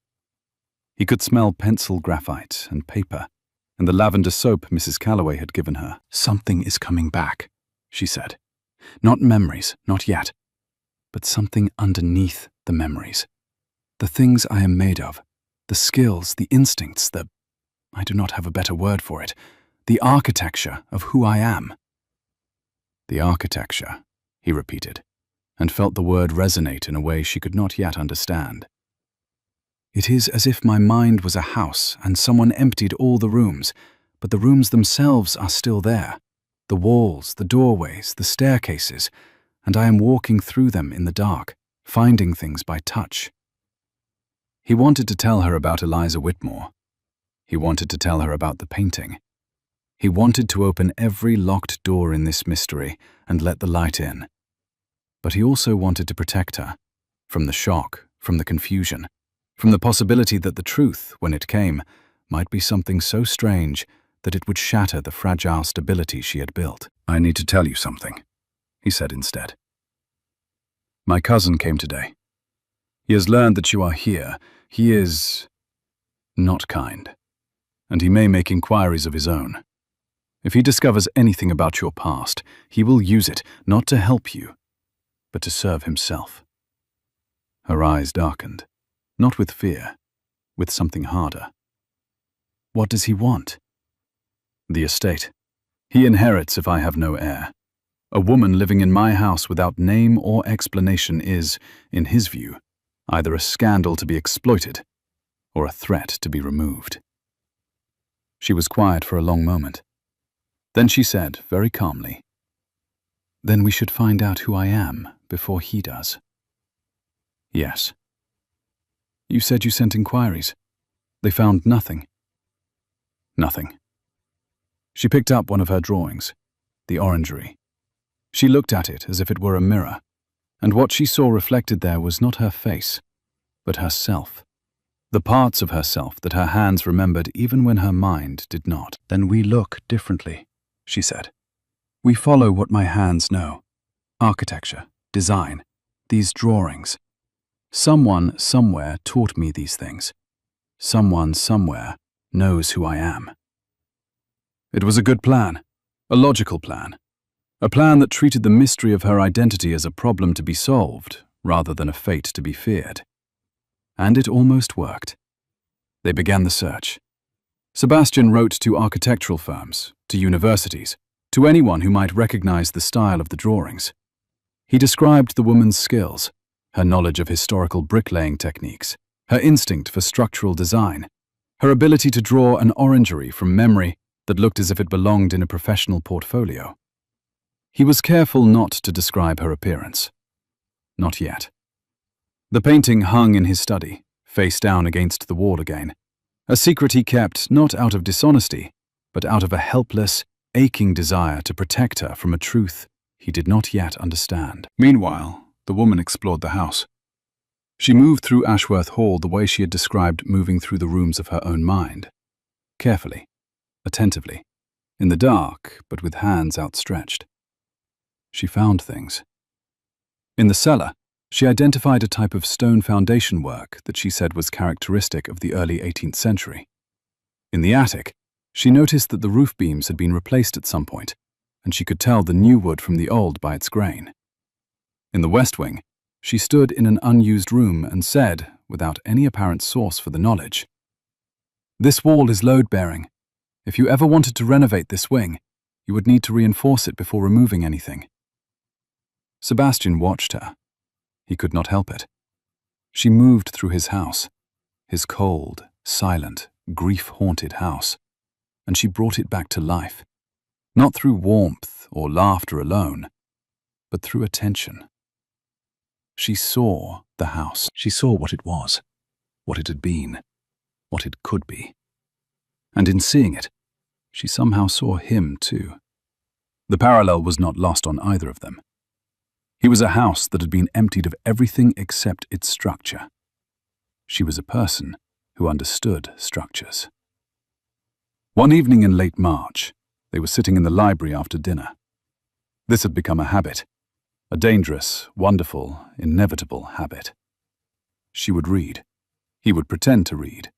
He could smell pencil graphite and paper and the lavender soap Mrs. Calloway had given her. "Something is coming back," she said. "Not memories, not yet, but something underneath the memories. The things I am made of, the skills, the instincts, I do not have a better word for it, the architecture of who I am." "The architecture," he repeated, and felt the word resonate in a way she could not yet understand. "It is as if my mind was a house and someone emptied all the rooms, but the rooms themselves are still there, the walls, the doorways, the staircases, and I am walking through them in the dark, finding things by touch." He wanted to tell her about Eliza Whitmore. He wanted to tell her about the painting. He wanted to open every locked door in this mystery and let the light in. But he also wanted to protect her from the shock, from the confusion, from the possibility that the truth, when it came, might be something so strange that it would shatter the fragile stability she had built. "I need to tell you something," he said instead. "My cousin came today. He has learned that you are here. He is not kind, and he may make inquiries of his own. If he discovers anything about your past, he will use it, not to help you, but to serve himself." Her eyes darkened, not with fear, with something harder. "What does he want?" "The estate. He inherits if I have no heir. A woman living in my house without name or explanation is, in his view, either a scandal to be exploited or a threat to be removed." She was quiet for a long moment. Then she said, very calmly, "Then we should find out who I am before he does." "Yes." "You said you sent inquiries. They found nothing." "Nothing." She picked up one of her drawings, the orangery. She looked at it as if it were a mirror, and what she saw reflected there was not her face, but herself, the parts of herself that her hands remembered even when her mind did not. "Then we look differently," she said. "We follow what my hands know. Architecture, design, these drawings. Someone somewhere taught me these things. Someone somewhere knows who I am." It was a good plan, a logical plan, a plan that treated the mystery of her identity as a problem to be solved rather than a fate to be feared. And it almost worked. They began the search. Sebastian wrote to architectural firms, to universities, to anyone who might recognize the style of the drawings. He described the woman's skills, her knowledge of historical bricklaying techniques, Her instinct for structural design, her ability to draw an orangery from memory that looked as if it belonged in a professional portfolio. He was careful not to describe her appearance. Not yet. The painting hung in his study, face down against the wall again, a secret he kept not out of dishonesty, but out of a helpless, aching desire to protect her from a truth he did not yet understand. Meanwhile, the woman explored the house. She moved through Ashworth Hall the way she had described moving through the rooms of her own mind. Carefully, attentively, in the dark, but with hands outstretched. She found things. In the cellar, she identified a type of stone foundation work that she said was characteristic of the early 18th century. In the attic, she noticed that the roof beams had been replaced at some point, and she could tell the new wood from the old by its grain. In the west wing, she stood in an unused room and said, without any apparent source for the knowledge, "This wall is load-bearing. If you ever wanted to renovate this wing, you would need to reinforce it before removing anything." Sebastian watched her. He could not help it. She moved through his house, his cold, silent, grief-haunted house, and she brought it back to life, not through warmth or laughter alone, but through attention. She saw the house. She saw what it was, what it had been, what it could be. And in seeing it, she somehow saw him too. The parallel was not lost on either of them. He was a house that had been emptied of everything except its structure. She was a person who understood structures. One evening in late March, they were sitting in the library after dinner. This had become a habit, a dangerous, wonderful, inevitable habit. She would read. He would pretend to read.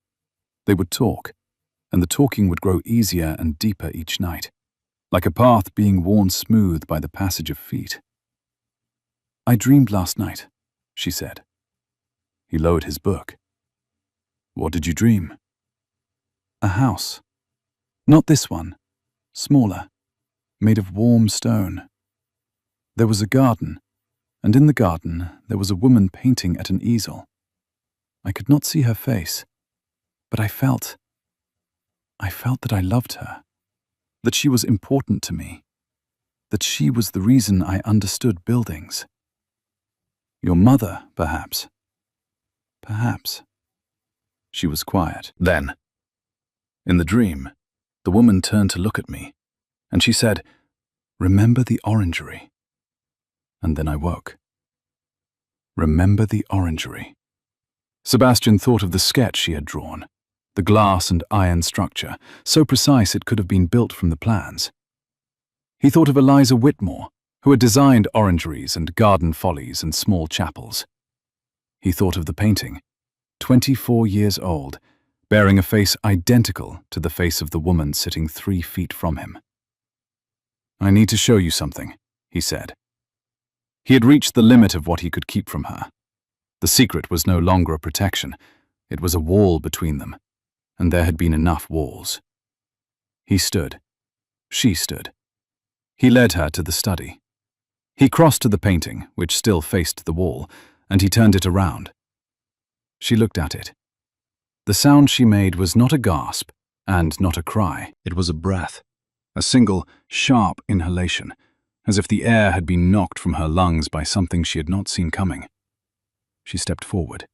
They would talk, and the talking would grow easier and deeper each night, like a path being worn smooth by the passage of feet. "I dreamed last night," she said. He lowered his book. "What did you dream?" "A house. Not this one. Smaller, made of warm stone. There was a garden, and in the garden there was a woman painting at an easel. I could not see her face, but I felt that I loved her, that she was important to me, that she was the reason I understood buildings. Your mother, perhaps. Perhaps." She was quiet. Then, in the dream, the woman turned to look at me, and she said, "Remember the orangery." And then I woke. Remember the orangery. Sebastian thought of the sketch she had drawn, the glass and iron structure, so precise it could have been built from the plans. He thought of Eliza Whitmore, who had designed orangeries and garden follies and small chapels. He thought of the painting, 24 years old, bearing a face identical to the face of the woman sitting 3 feet from him. "I need to show you something," he said. He had reached the limit of what he could keep from her. The secret was no longer a protection. It was a wall between them, and there had been enough walls. He stood. She stood. He led her to the study. He crossed to the painting, which still faced the wall, and he turned it around. She looked at it. The sound she made was not a gasp and not a cry. It was a breath, a single, sharp inhalation, as if the air had been knocked from her lungs by something she had not seen coming. She stepped forward.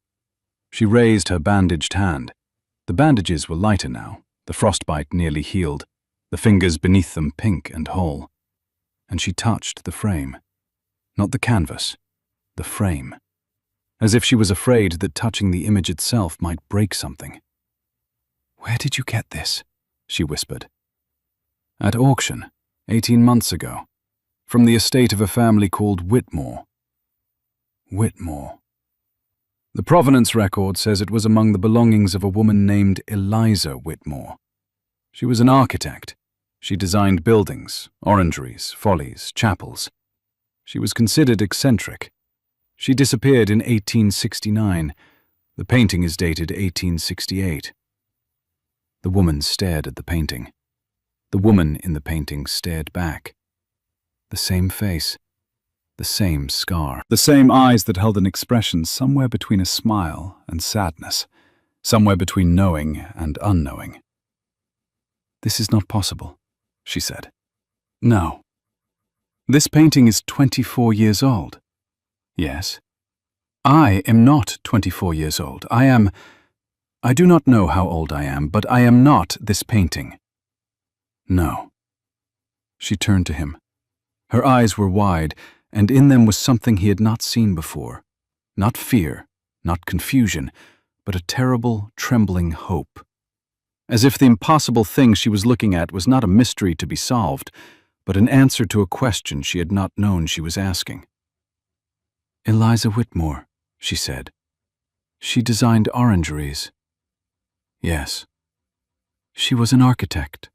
She raised her bandaged hand. The bandages were lighter now, the frostbite nearly healed, the fingers beneath them pink and whole. And she touched the frame. Not the canvas, the frame. As if she was afraid that touching the image itself might break something. "Where did you get this?" she whispered. "At auction, 18 months ago. From the estate of a family called Whitmore." Whitmore. The provenance record says it was among the belongings of a woman named Eliza Whitmore. She was an architect. She designed buildings, orangeries, follies, chapels. She was considered eccentric. She disappeared in 1869. The painting is dated 1868. The woman stared at the painting. The woman in the painting stared back. The same face, The same scar. The same eyes that held an expression somewhere between a smile and sadness, somewhere between knowing and unknowing. "This is not possible," she said. "No. This painting is 24 years old." "Yes. I am not 24 years old. I do not know how old I am, but I am not this painting." "No." She turned to him. Her eyes were wide, and in them was something he had not seen before. Not fear, not confusion, but a terrible, trembling hope. As if the impossible thing she was looking at was not a mystery to be solved, but an answer to a question she had not known she was asking. "Eliza Whitmore," she said. "She designed orangeries." "Yes." "She was an architect."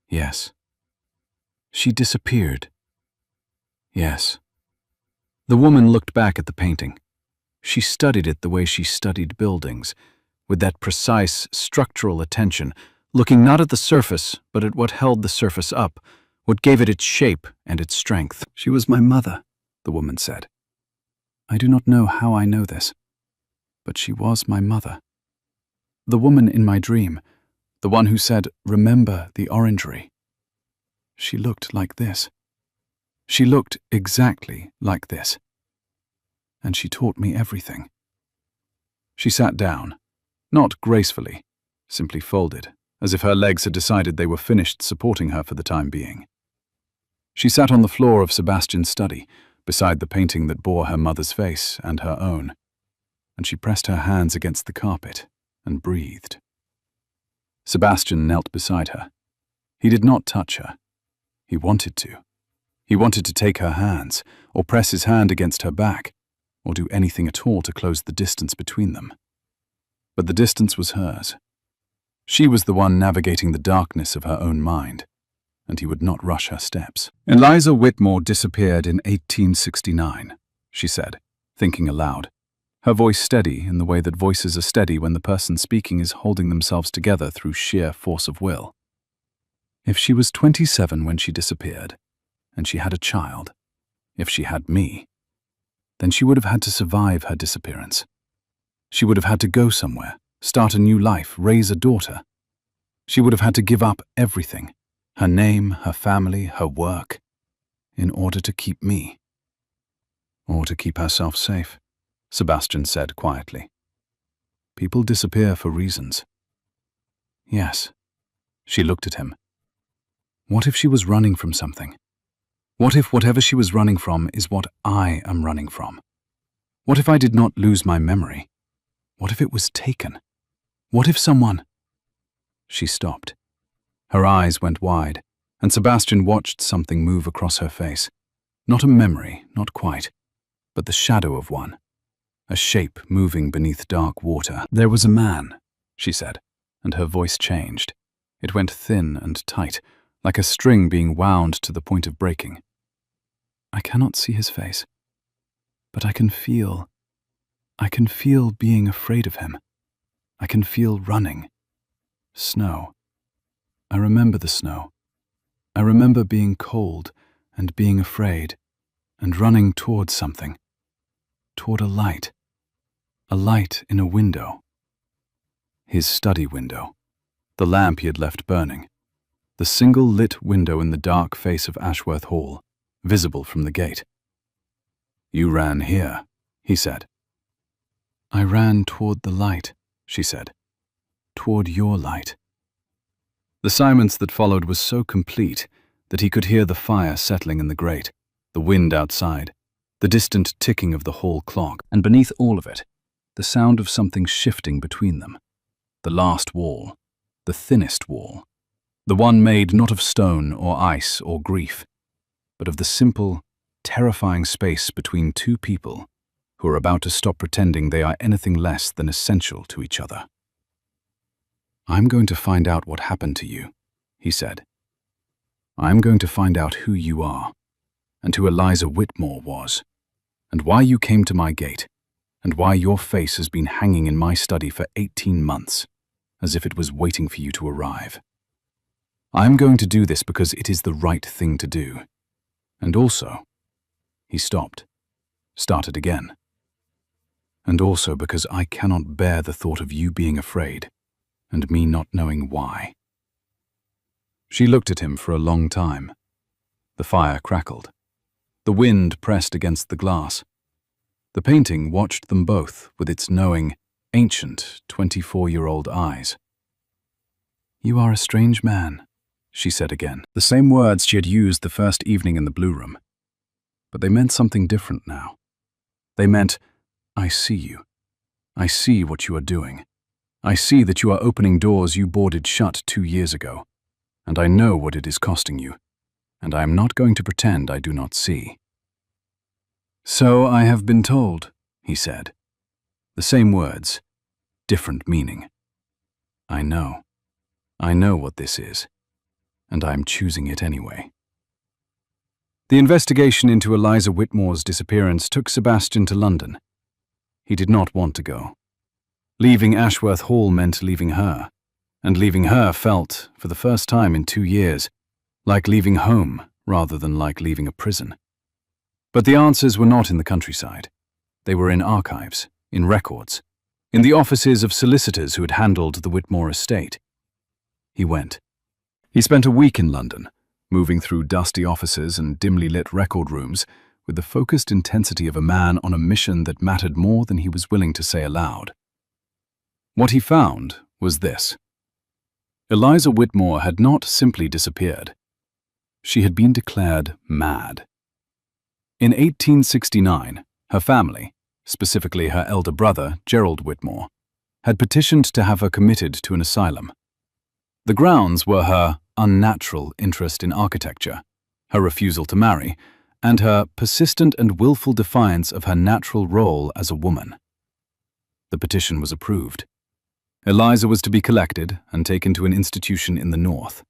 "Yes." "She disappeared." "Yes." The woman looked back at the painting. She studied it the way she studied buildings, with that precise, structural attention, looking not at the surface, but at what held the surface up, what gave it its shape and its strength. "She was my mother," the woman said. "I do not know how I know this, but she was my mother. The woman in my dream, the one who said, 'Remember the orangery.' She looked like this. She looked exactly like this. And she taught me everything." She sat down, not gracefully, simply folded, as if her legs had decided they were finished supporting her for the time being. She sat on the floor of Sebastian's study, beside the painting that bore her mother's face and her own, and she pressed her hands against the carpet and breathed. Sebastian knelt beside her. He did not touch her. He wanted to. He wanted to take her hands, or press his hand against her back, or do anything at all to close the distance between them. But the distance was hers. She was the one navigating the darkness of her own mind, and he would not rush her steps. "Eliza Whitmore disappeared in 1869, she said, thinking aloud, her voice steady in the way that voices are steady when the person speaking is holding themselves together through sheer force of will. If she was 27 when she disappeared, and she had a child, if she had me, then she would have had to survive her disappearance. She would have had to go somewhere, start a new life, raise a daughter. She would have had to give up everything, her name, her family, her work, in order to keep me. Or to keep herself safe, Sebastian said quietly. People disappear for reasons. Yes. She looked at him. What if she was running from something? What if whatever she was running from is what I am running from? What if I did not lose my memory? What if it was taken? What if someone... She stopped. Her eyes went wide, and Sebastian watched something move across her face. Not a memory, not quite, but the shadow of one. A shape moving beneath dark water. There was a man, she said, and her voice changed. It went thin and tight, like a string being wound to the point of breaking. I cannot see his face, but I can feel being afraid of him. I can feel running. Snow. I remember the snow. I remember being cold and being afraid and running towards something. Toward a light. A light in a window. His study window. The lamp he had left burning. The single lit window in the dark face of Ashworth Hall, visible from the gate. You ran here, he said. I ran toward the light, she said. Toward your light. The silence that followed was so complete that he could hear the fire settling in the grate, the wind outside, the distant ticking of the hall clock, and beneath all of it, the sound of something shifting between them. The last wall, the thinnest wall, the one made not of stone or ice or grief, but of the simple, terrifying space between two people who are about to stop pretending they are anything less than essential to each other. I'm going to find out what happened to you, he said. I'm going to find out who you are, and who Eliza Whitmore was, and why you came to my gate, and why your face has been hanging in my study for 18 months, as if it was waiting for you to arrive. I'm going to do this because it is the right thing to do, and also He stopped, started again. And also because I cannot bear the thought of you being afraid, and me not knowing why. She looked at him for a long time. The fire crackled. The wind pressed against the glass. The painting watched them both with its knowing, ancient 24-year-old eyes. "You are a strange man," she said again, the same words she had used the first evening in the Blue Room. But they meant something different now. They meant, "I see you. I see what you are doing. I see that you are opening doors you boarded shut 2 years ago, and I know what it is costing you, and I am not going to pretend I do not see." "So I have been told," he said. The same words, different meaning. I know what this is, and I am choosing it anyway." The investigation into Eliza Whitmore's disappearance took Sebastian to London. He did not want to go. Leaving Ashworth Hall meant leaving her, and leaving her felt, for the first time in 2 years, like leaving home rather than like leaving a prison. But the answers were not in the countryside. They were in archives, in records, in the offices of solicitors who had handled the Whitmore estate. He went. He spent a week in London, moving through dusty offices and dimly lit record rooms with the focused intensity of a man on a mission that mattered more than he was willing to say aloud. What he found was this. Eliza Whitmore had not simply disappeared. She had been declared mad. In 1869, her family, specifically her elder brother, Gerald Whitmore, had petitioned to have her committed to an asylum. The grounds were her unnatural interest in architecture, her refusal to marry, and her persistent and willful defiance of her natural role as a woman. The petition was approved. Eliza was to be collected and taken to an institution in the north.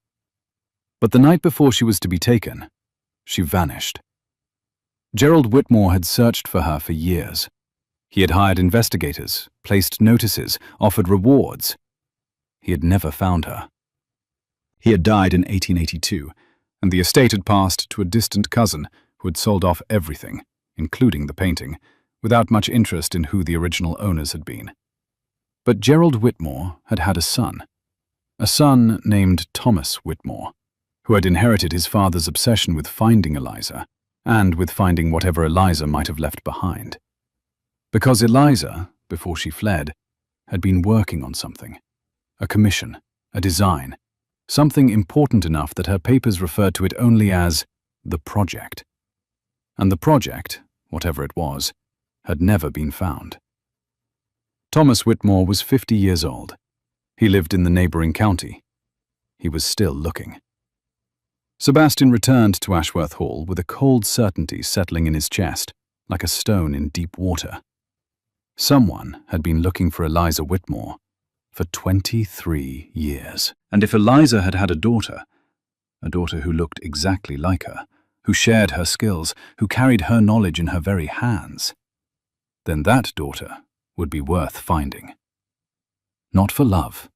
But the night before she was to be taken, she vanished. Gerald Whitmore had searched for her for years. He had hired investigators, placed notices, offered rewards. He had never found her. He had died in 1882, and the estate had passed to a distant cousin who had sold off everything, including the painting, without much interest in who the original owners had been. But Gerald Whitmore had had a son named Thomas Whitmore, who had inherited his father's obsession with finding Eliza, and with finding whatever Eliza might have left behind. Because Eliza, before she fled, had been working on something. A commission, a design, something important enough that her papers referred to it only as the project. And the project, whatever it was, had never been found. Thomas Whitmore was 50 years old. He lived in the neighboring county. He was still looking. Sebastian returned to Ashworth Hall with a cold certainty settling in his chest, like a stone in deep water. Someone had been looking for Eliza Whitmore for 23 years. And if Eliza had had a daughter who looked exactly like her, who shared her skills, who carried her knowledge in her very hands, then that daughter would be worth finding. Not for love,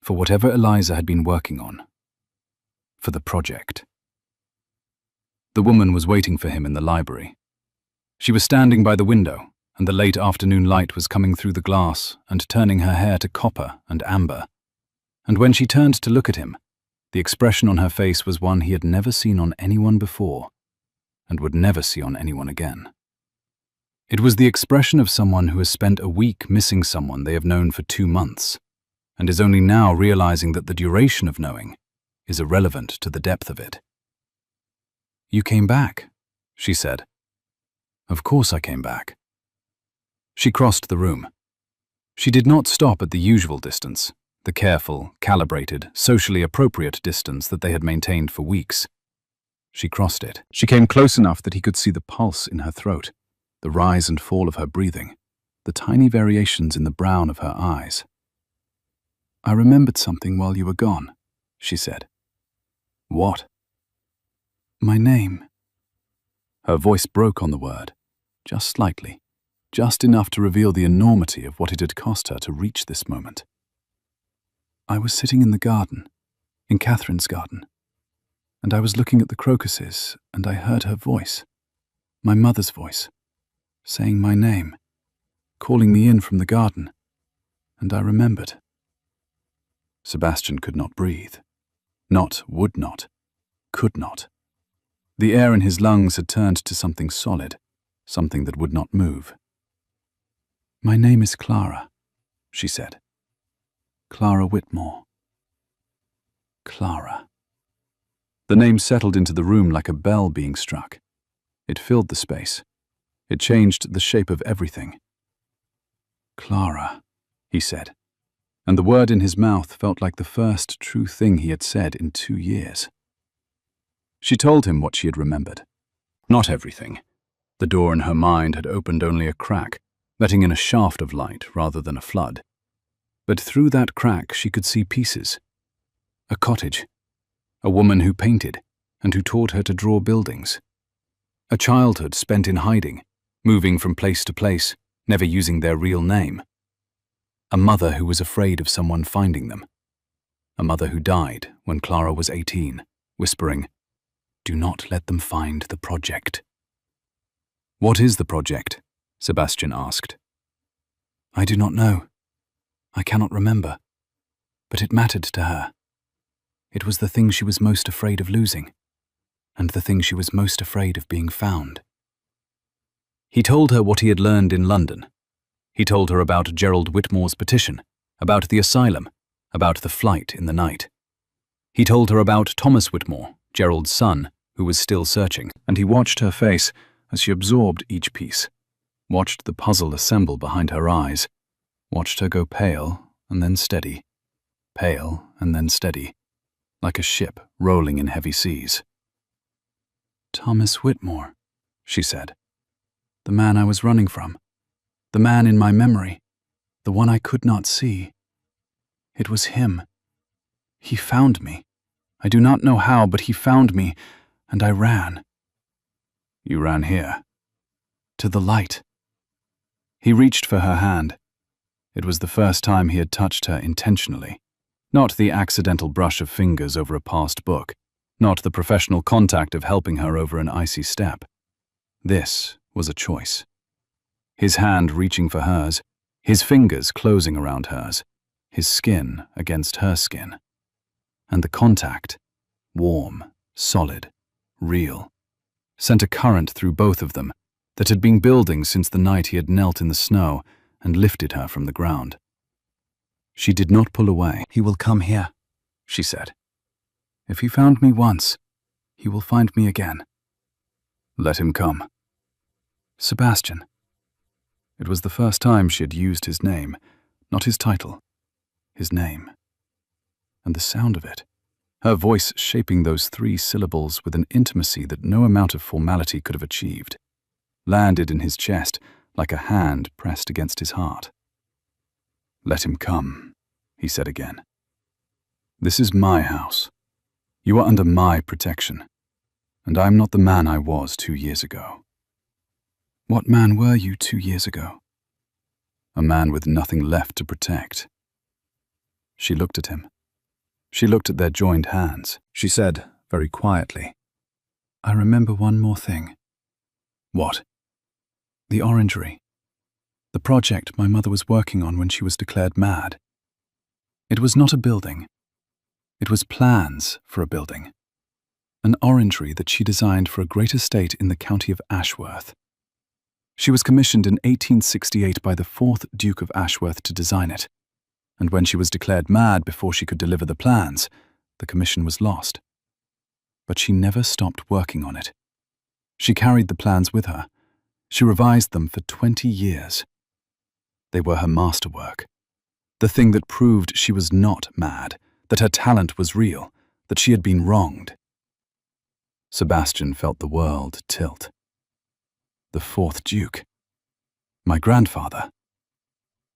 for whatever Eliza had been working on, for the project. The woman was waiting for him in the library. She was standing by the window, and the late afternoon light was coming through the glass and turning her hair to copper and amber. And when she turned to look at him, the expression on her face was one he had never seen on anyone before, and would never see on anyone again. It was the expression of someone who has spent a week missing someone they have known for 2 months, and is only now realizing that the duration of knowing is irrelevant to the depth of it. "You came back," she said. "Of course I came back." She crossed the room. She did not stop at the usual distance, the careful, calibrated, socially appropriate distance that they had maintained for weeks. She crossed it. She came close enough that he could see the pulse in her throat, the rise and fall of her breathing, the tiny variations in the brown of her eyes. "I remembered something while you were gone," she said. "What?" "My name." Her voice broke on the word, just slightly, just enough to reveal the enormity of what it had cost her to reach this moment. "I was sitting in the garden, in Catherine's garden, and I was looking at the crocuses, and I heard her voice. My mother's voice, saying my name, calling me in from the garden, and I remembered. Sebastian could not breathe. Not would not, could not. The air in his lungs had turned to something solid, something that would not move. My name is Clara, she said. Clara Whitmore. Clara. The name settled into the room like a bell being struck. It filled the space. It changed the shape of everything. Clara, he said, and the word in his mouth felt like the first true thing he had said in 2 years. She told him what she had remembered. Not everything. The door in her mind had opened only a crack, letting in a shaft of light rather than a flood. But through that crack she could see pieces. A cottage. A woman who painted, and who taught her to draw buildings. A childhood spent in hiding, moving from place to place, never using their real name. A mother who was afraid of someone finding them. A mother who died when Clara was 18, whispering, "Do not let them find the project." "What is the project?" Sebastian asked. "I do not know. I cannot remember. But it mattered to her. It was the thing she was most afraid of losing, and the thing she was most afraid of being found." He told her what he had learned in London. He told her about Gerald Whitmore's petition, about the asylum, about the flight in the night. He told her about Thomas Whitmore, Gerald's son, who was still searching, and he watched her face as she absorbed each piece, watched the puzzle assemble behind her eyes, watched her go pale and then steady, pale and then steady, like a ship rolling in heavy seas. "Thomas Whitmore," she said. "The man I was running from. The man in my memory. The one I could not see. It was him. He found me. I do not know how, but he found me, and I ran." "You ran here?" "To the light." He reached for her hand. It was the first time he had touched her intentionally. Not the accidental brush of fingers over a past book. Not the professional contact of helping her over an icy step. This was a choice. His hand reaching for hers, his fingers closing around hers, his skin against her skin. And the contact, warm, solid, real, sent a current through both of them that had been building since the night he had knelt in the snow and lifted her from the ground. She did not pull away. "He will come here," she said. "If he found me once, he will find me again." "Let him come." "Sebastian." It was the first time she had used his name, not his title, his name. And the sound of it, her voice shaping those 3 syllables with an intimacy that no amount of formality could have achieved, landed in his chest like a hand pressed against his heart. "Let him come," he said again. "This is my house. You are under my protection, and I am not the man I was 2 years ago." "What man were you 2 years ago?" "A man with nothing left to protect." She looked at him. She looked at their joined hands. She said, very quietly, "I remember one more thing." "What?" "The orangery. The project my mother was working on when she was declared mad. It was not a building. It was plans for a building. An orangery that she designed for a great estate in the county of Ashworth. She was commissioned in 1868 by the 4th Duke of Ashworth to design it, and when she was declared mad before she could deliver the plans, the commission was lost. But she never stopped working on it. She carried the plans with her. She revised them for 20 years. They were her masterwork, the thing that proved she was not mad, that her talent was real, that she had been wronged. Sebastian felt the world tilt. The 4th Duke. My grandfather.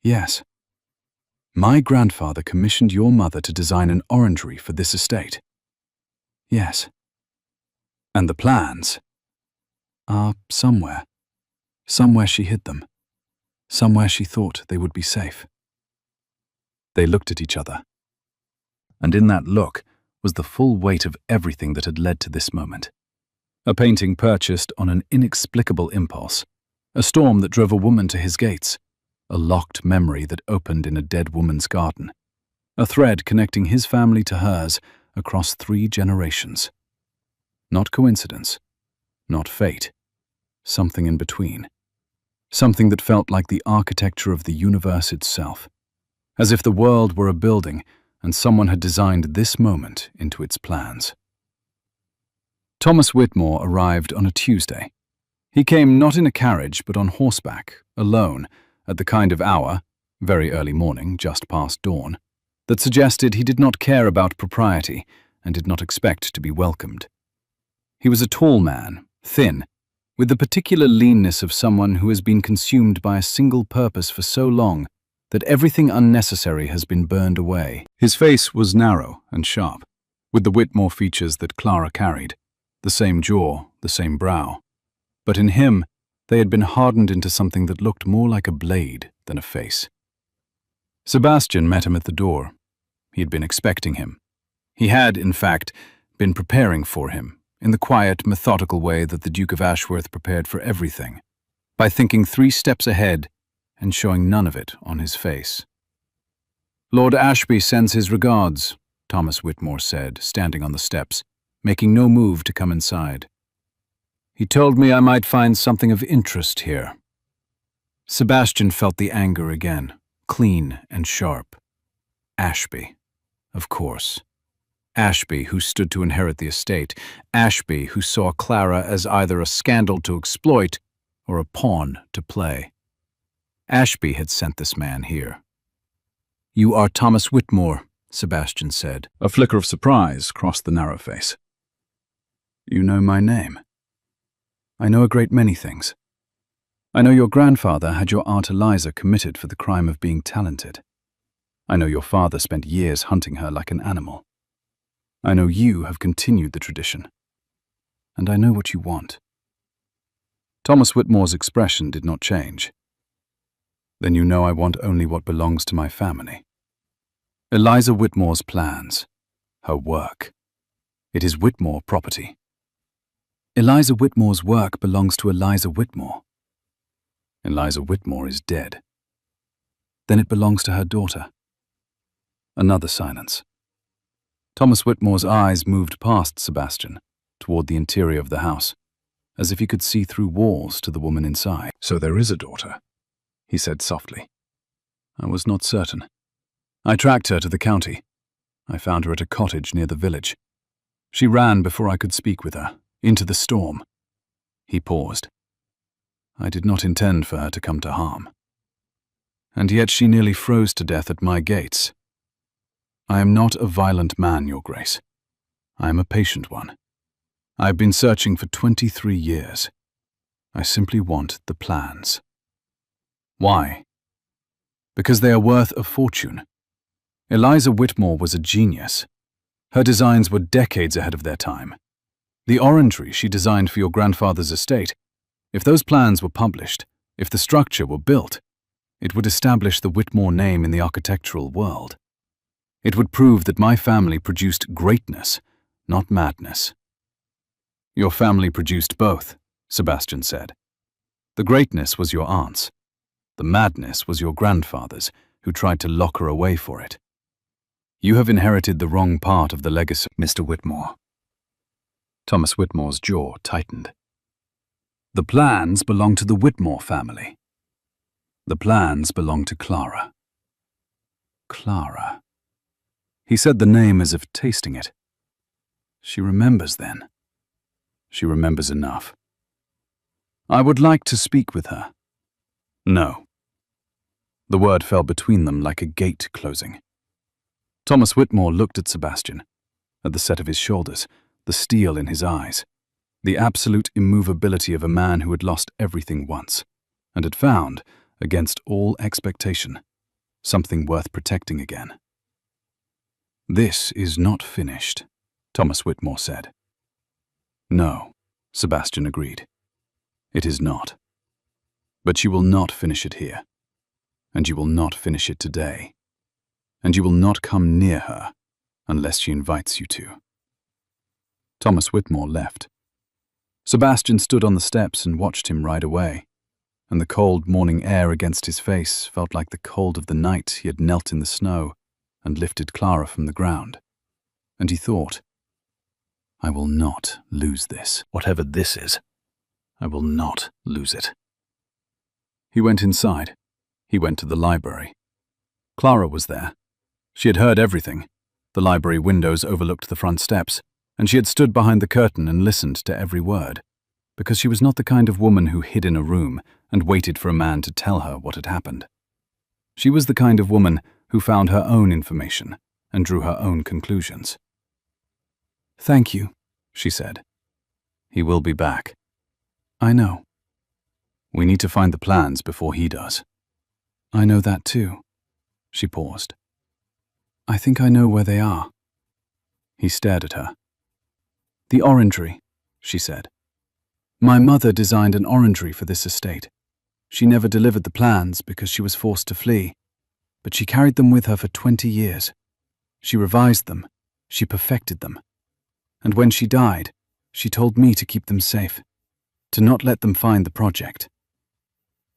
Yes. My grandfather commissioned your mother to design an orangery for this estate. Yes. And the plans are somewhere. Somewhere she hid them. Somewhere she thought they would be safe. They looked at each other. And in that look was the full weight of everything that had led to this moment. A painting purchased on an inexplicable impulse. A storm that drove a woman to his gates. A locked memory that opened in a dead woman's garden. A thread connecting his family to hers across 3 generations. Not coincidence. Not fate. Something in between. Something that felt like the architecture of the universe itself. As if the world were a building and someone had designed this moment into its plans. Thomas Whitmore arrived on a Tuesday. He came not in a carriage but on horseback, alone, at the kind of hour, very early morning, just past dawn, that suggested he did not care about propriety and did not expect to be welcomed. He was a tall man, thin, with the particular leanness of someone who has been consumed by a single purpose for so long that everything unnecessary has been burned away. His face was narrow and sharp, with the Whitmore features that Clara carried, the same jaw, the same brow. But in him, they had been hardened into something that looked more like a blade than a face. Sebastian met him at the door. He had been expecting him. He had, in fact, been preparing for him, in the quiet, methodical way that the Duke of Ashworth prepared for everything, by thinking 3 steps ahead and showing none of it on his face. "Lord Ashby sends his regards," Thomas Whitmore said, standing on the steps, making no move to come inside. "He told me I might find something of interest here." Sebastian felt the anger again, clean and sharp. Ashby, of course. Ashby, who stood to inherit the estate. Ashby, who saw Clara as either a scandal to exploit or a pawn to play. Ashby had sent this man here. "You are Thomas Whitmore," Sebastian said. A flicker of surprise crossed the narrow face. "You know my name?" "I know a great many things. I know your grandfather had your Aunt Eliza committed for the crime of being talented. I know your father spent years hunting her like an animal. I know you have continued the tradition. And I know what you want." Thomas Whitmore's expression did not change. "Then you know I want only what belongs to my family. Eliza Whitmore's plans. Her work. It is Whitmore property." "Eliza Whitmore's work belongs to Eliza Whitmore." "Eliza Whitmore is dead." "Then it belongs to her daughter." Another silence. Thomas Whitmore's eyes moved past Sebastian, toward the interior of the house, as if he could see through walls to the woman inside. "So there is a daughter," he said softly. "I was not certain. I tracked her to the county. I found her at a cottage near the village. She ran before I could speak with her, into the storm." He paused. "I did not intend for her to come to harm. And yet she nearly froze to death at my gates. I am not a violent man, Your Grace. I am a patient one. I have been searching for 23 years. I simply want the plans." "Why?" "Because they are worth a fortune. Eliza Whitmore was a genius. Her designs were decades ahead of their time. The orangery she designed for your grandfather's estate, if those plans were published, if the structure were built, it would establish the Whitmore name in the architectural world. It would prove that my family produced greatness, not madness." "Your family produced both," Sebastian said. "The greatness was your aunt's. The madness was your grandfather's, who tried to lock her away for it. You have inherited the wrong part of the legacy, Mr. Whitmore." Thomas Whitmore's jaw tightened. "The plans belong to the Whitmore family. The plans belong to Clara." Clara. He said the name as if tasting it. She remembers then. She remembers enough. "I would like to speak with her." "No." The word fell between them like a gate closing. Thomas Whitmore looked at Sebastian, at the set of his shoulders, the steel in his eyes, the absolute immovability of a man who had lost everything once, and had found, against all expectation, something worth protecting again. "This is not finished," Thomas Whitmore said. "No," Sebastian agreed. "It is not. But you will not finish it here. And you will not finish it today. And you will not come near her unless she invites you to." Thomas Whitmore left. Sebastian stood on the steps and watched him ride away, and the cold morning air against his face felt like the cold of the night he had knelt in the snow and lifted Clara from the ground. And he thought, I will not lose this, whatever this is. I will not lose it. He went inside. He went to the library. Clara was there. She had heard everything. The library windows overlooked the front steps, and she had stood behind the curtain and listened to every word, because she was not the kind of woman who hid in a room and waited for a man to tell her what had happened. She was the kind of woman who found her own information and drew her own conclusions. "Thank you," she said. "He will be back." "I know." "We need to find the plans before he does." "I know that too." She paused. "I think I know where they are." He stared at her. "The orangery," she said. "My mother designed an orangery for this estate. She never delivered the plans because she was forced to flee, but she carried them with her for 20 years. She revised them, she perfected them. And when she died, she told me to keep them safe, to not let them find the project."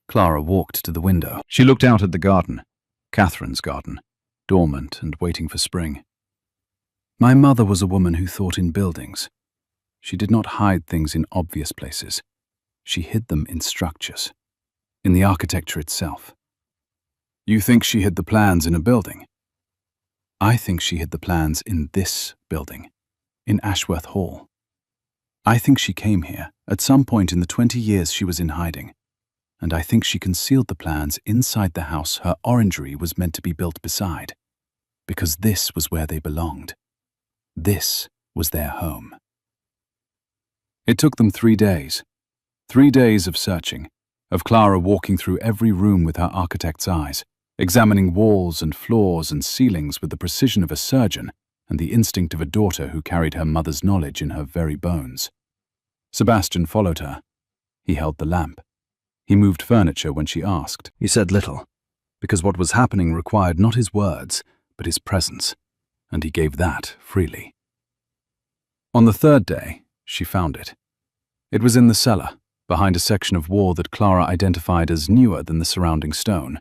Clara walked to the window. She looked out at the garden, Catherine's garden, dormant and waiting for spring. "My mother was a woman who thought in buildings. She did not hide things in obvious places. She hid them in structures, in the architecture itself." "You think she hid the plans in a building?" "I think she hid the plans in this building, in Ashworth Hall. I think she came here at some point in the 20 years she was in hiding, and I think she concealed the plans inside the house her orangery was meant to be built beside, because this was where they belonged. This was their home." It took them 3 days. 3 days of searching, of Clara walking through every room with her architect's eyes, examining walls and floors and ceilings with the precision of a surgeon and the instinct of a daughter who carried her mother's knowledge in her very bones. Sebastian followed her. He held the lamp. He moved furniture when she asked. He said little, because what was happening required not his words, but his presence, and he gave that freely. On the 3rd day, she found it. It was in the cellar, behind a section of wall that Clara identified as newer than the surrounding stone,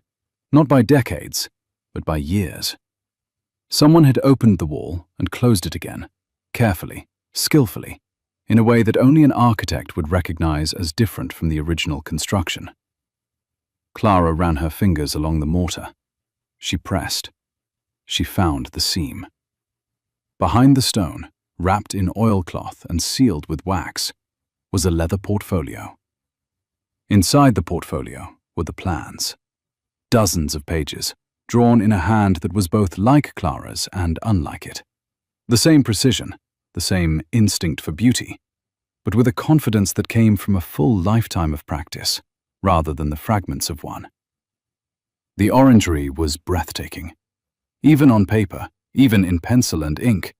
not by decades, but by years. Someone had opened the wall and closed it again, carefully, skillfully, in a way that only an architect would recognize as different from the original construction. Clara ran her fingers along the mortar. She pressed. She found the seam. Behind the stone, wrapped in oilcloth and sealed with wax, was a leather portfolio. Inside the portfolio were the plans. Dozens of pages, drawn in a hand that was both like Clara's and unlike it. The same precision, the same instinct for beauty, but with a confidence that came from a full lifetime of practice, rather than the fragments of one. The orangery was breathtaking. Even on paper, even in pencil and ink,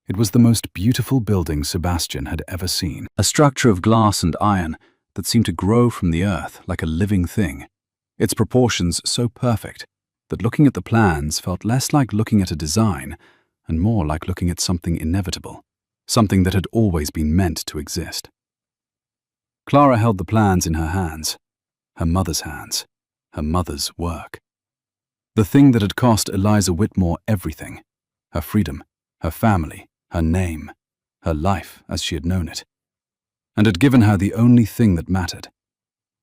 it was the most beautiful building Sebastian had ever seen. A structure of glass and iron that seemed to grow from the earth like a living thing, its proportions so perfect that looking at the plans felt less like looking at a design and more like looking at something inevitable, something that had always been meant to exist. Clara held the plans in her hands, her mother's work. The thing that had cost Eliza Whitmore everything, her freedom, her family, her name, her life as she had known it, and had given her the only thing that mattered,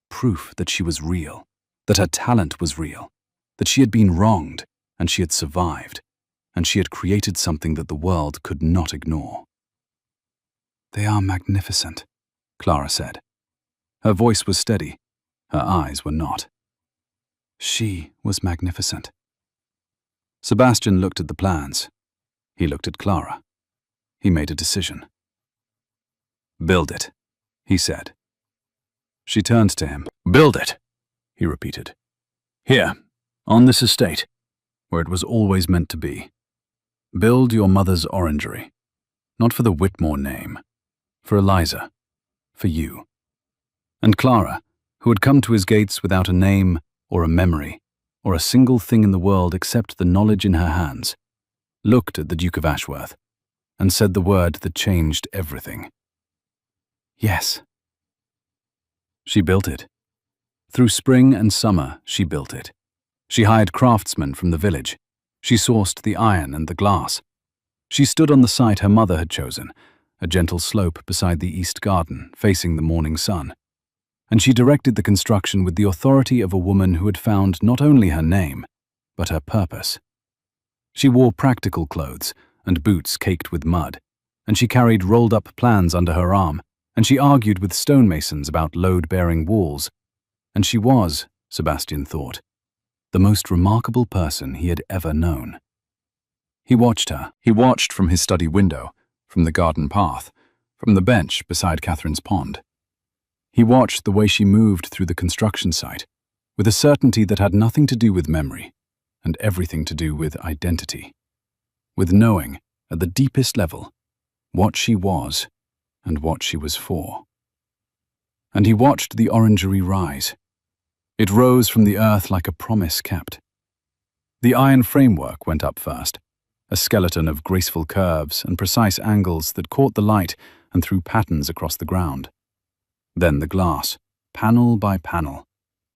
proof that she was real, that her talent was real, that she had been wronged and she had survived, and she had created something that the world could not ignore. "They are magnificent," Clara said. Her voice was steady, her eyes were not. She was magnificent. Sebastian looked at the plans. He looked at Clara. He made a decision. "Build it," he said. She turned to him. "Build it," he repeated. "Here, on this estate, where it was always meant to be. Build your mother's orangery, not for the Whitmore name, for Eliza, for you." And Clara, who had come to his gates without a name or a memory or a single thing in the world except the knowledge in her hands, looked at the Duke of Ashworth and said the word that changed everything. "Yes." She built it. Through spring and summer, she built it. She hired craftsmen from the village. She sourced the iron and the glass. She stood on the site her mother had chosen, a gentle slope beside the east garden, facing the morning sun. And she directed the construction with the authority of a woman who had found not only her name, but her purpose. She wore practical clothes and boots caked with mud, and she carried rolled-up plans under her arm, and she argued with stonemasons about load-bearing walls. And she was, Sebastian thought, the most remarkable person he had ever known. He watched her. He watched from his study window, from the garden path, from the bench beside Catherine's pond. He watched the way she moved through the construction site, with a certainty that had nothing to do with memory, and everything to do with identity. With knowing, at the deepest level, what she was and what she was for. And he watched the orangery rise. It rose from the earth like a promise kept. The iron framework went up first, a skeleton of graceful curves and precise angles that caught the light and threw patterns across the ground. Then the glass, panel by panel,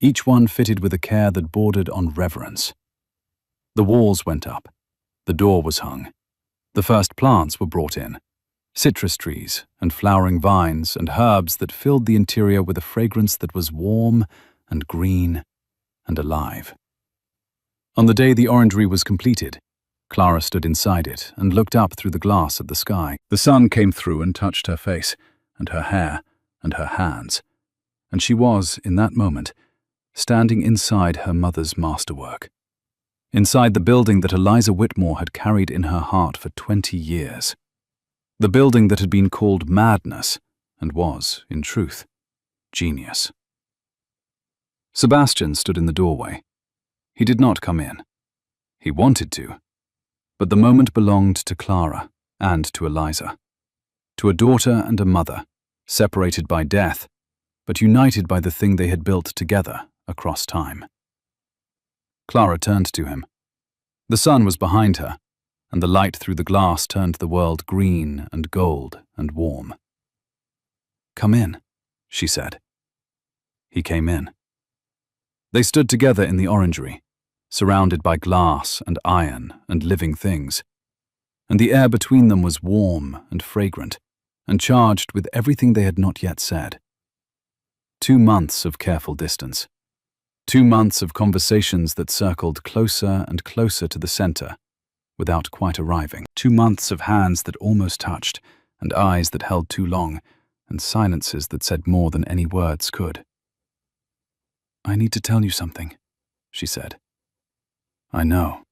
each one fitted with a care that bordered on reverence. The walls went up. The door was hung. The first plants were brought in, citrus trees and flowering vines and herbs that filled the interior with a fragrance that was warm and green and alive. On the day the orangery was completed, Clara stood inside it and looked up through the glass at the sky. The sun came through and touched her face and her hair and her hands, and she was, in that moment, standing inside her mother's masterwork, inside the building that Eliza Whitmore had carried in her heart for 20 years. The building that had been called madness and was, in truth, genius. Sebastian stood in the doorway. He did not come in. He wanted to, but the moment belonged to Clara and to Eliza, to a daughter and a mother, separated by death, but united by the thing they had built together across time. Clara turned to him. The sun was behind her, and the light through the glass turned the world green and gold and warm. "Come in," she said. He came in. They stood together in the orangery, surrounded by glass and iron and living things, and the air between them was warm and fragrant, and charged with everything they had not yet said. 2 months of careful distance. 2 months of conversations that circled closer and closer to the center, without quite arriving. 2 months of hands that almost touched, and eyes that held too long, and silences that said more than any words could. "I need to tell you something," she said. "I know."